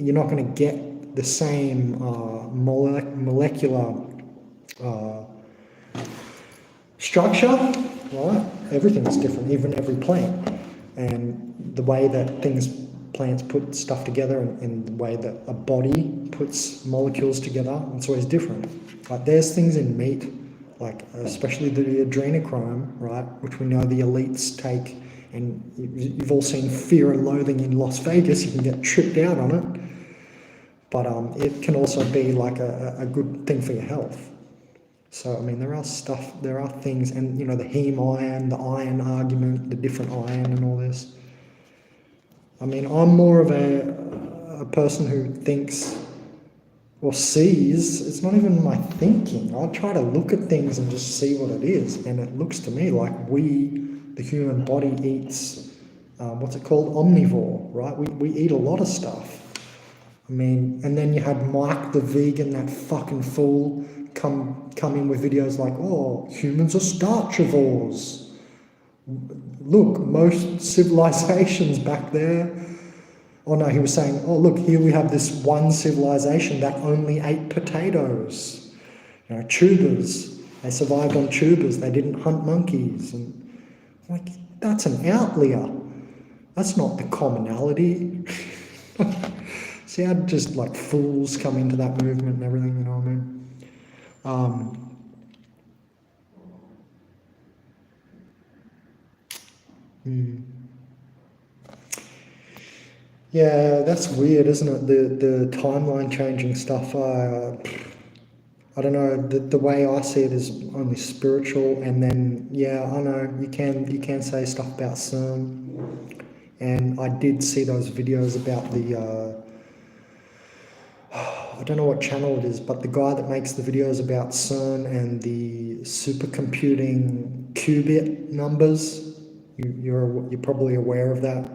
you're not going to get the same molecular structure, right? Everything's different, even every plant. And the way that plants put stuff together and the way that a body puts molecules together, it's always different. Like there's things in meat, like especially the adrenochrome, right, which we know the elites take, and you've all seen Fear and Loathing in Las Vegas, you can get tripped out on it. But it can also be like a good thing for your health. So, I mean, there are things, and, you know, the heme iron, the iron argument, the different iron and all this. I mean, I'm more of a person who thinks or sees, it's not even my thinking. I try to look at things and just see what it is, and it looks to me like the human body eats, what's it called, omnivore, right? We eat a lot of stuff. I mean, and then you had Mike the vegan, that fucking fool, come in with videos like, oh, humans are starchivores. Look, most civilizations back there, oh no, he was saying, oh look, here we have this one civilization that only ate potatoes. You know, tubers. They survived on tubers. They didn't hunt monkeys. And like, that's an outlier. That's not the commonality. See how just like fools come into that movement and everything, you know what I mean? Yeah, that's weird, isn't it? The timeline changing stuff. I don't know. The way I see it is only spiritual, and then yeah, I know you can say stuff about CERN, and I did see those videos about the. I don't know what channel it is, but the guy that makes the videos about CERN and the supercomputing qubit numbers, you're probably aware of that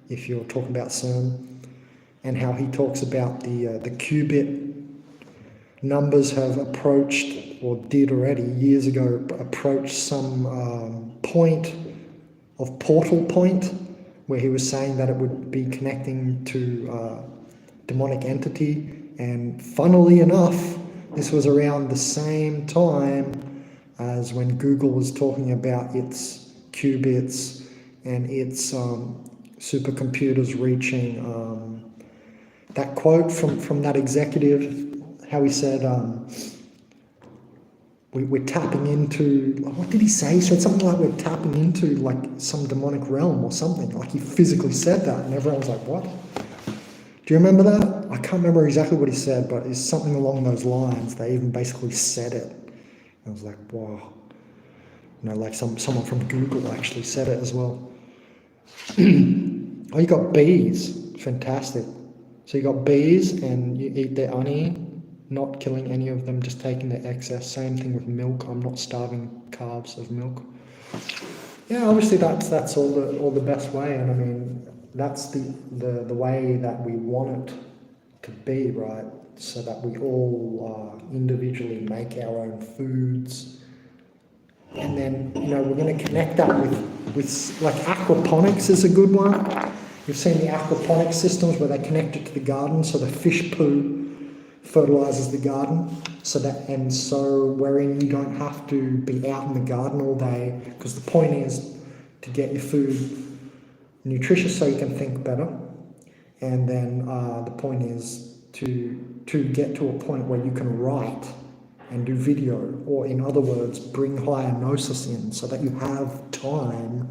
if you're talking about CERN, and how he talks about the qubit numbers have approached, or did already years ago, approach some point of portal point, where he was saying that it would be connecting to demonic entity. And funnily enough, this was around the same time as when Google was talking about its qubits and its supercomputers reaching that quote from that executive, how he said, we're tapping into, what did he say? He said something like we're tapping into like some demonic realm or something. Like he physically said that, and everyone was like, what? Do you remember that? I can't remember exactly what he said, but it's something along those lines. They even basically said it. I was like, wow. You know, like someone from Google actually said it as well. Oh, you got bees. Fantastic. So you got bees and you eat their honey, not killing any of them, just taking the excess. Same thing with milk. I'm not starving calves of milk. Yeah, obviously that's all the best way, and I mean that's the way that we want it to be, right? So that we all individually make our own foods, and then we're going to connect that with like aquaponics is a good one. You've seen the aquaponics systems where they connect it to the garden, so the fish poo fertilizes the garden, so wherein you don't have to be out in the garden all day, because the point is to get your food nutritious so you can think better, and then the point is to get to a point where you can write and do video, or in other words, bring higher gnosis in, so that you have time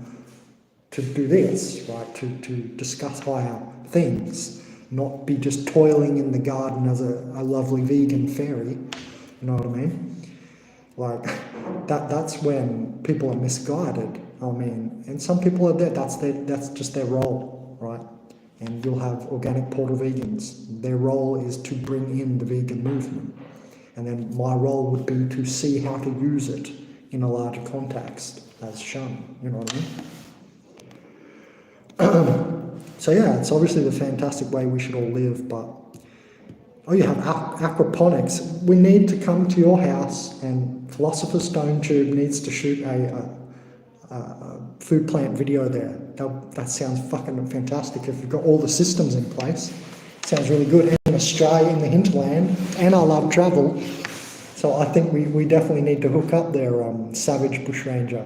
to do this, right? To discuss higher things, not be just toiling in the garden as a lovely vegan fairy. You know what I mean? Like that's when people are misguided. I mean, and some people are there. That's just their role, right? And you'll have organic portal vegans. Their role is to bring in the vegan movement, and then my role would be to see how to use it in a larger context as Shaman. You know what I mean? So yeah, it's obviously the fantastic way we should all live, but you have aquaponics. We need to come to your house, and Philosopher's Stone Tube needs to shoot a food plant video there. That sounds fucking fantastic if you've got all the systems in place. Sounds really good. And in Australia, in the hinterland, and I love travel, so I think we definitely need to hook up there, Savage Bushranger.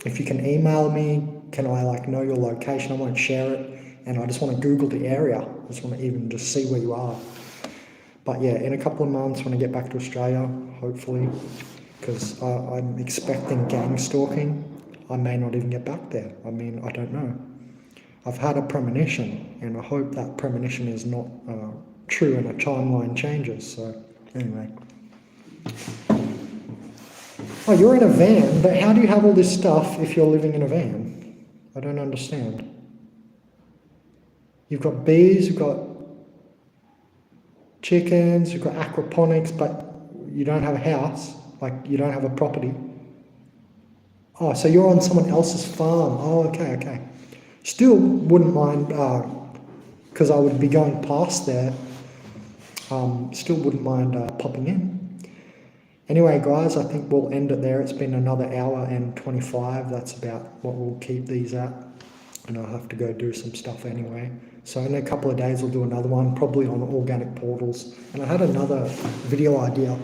If you can email me, can I know your location? I won't share it, and I just want to Google the area. I just want to even just see where you are. But yeah, in a couple of months when I get back to Australia, hopefully, because I'm expecting gang stalking, I may not even get back there. I mean, I don't know. I've had a premonition, and I hope that premonition is not true and a timeline changes. So anyway. Oh, you're in a van, but how do you have all this stuff if you're living in a van? I don't understand. You've got bees, you've got... chickens, you've got aquaponics, but you don't have a house, like you don't have a property. Oh, so you're on someone else's farm. Oh, okay. Still wouldn't mind, because I would be going past there, still wouldn't mind popping in. Anyway, guys, I think we'll end it there. It's been another hour and 25. That's about what we'll keep these at. And I'll have to go do some stuff anyway. So in a couple of days, we'll do another one, probably on organic portals. And I had another video idea.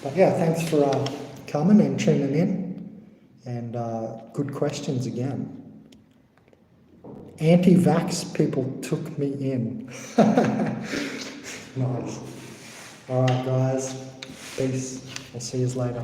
But yeah, thanks for coming and tuning in. And good questions again. Anti-vax people took me in. Nice. All right, guys. Peace. I'll see you later.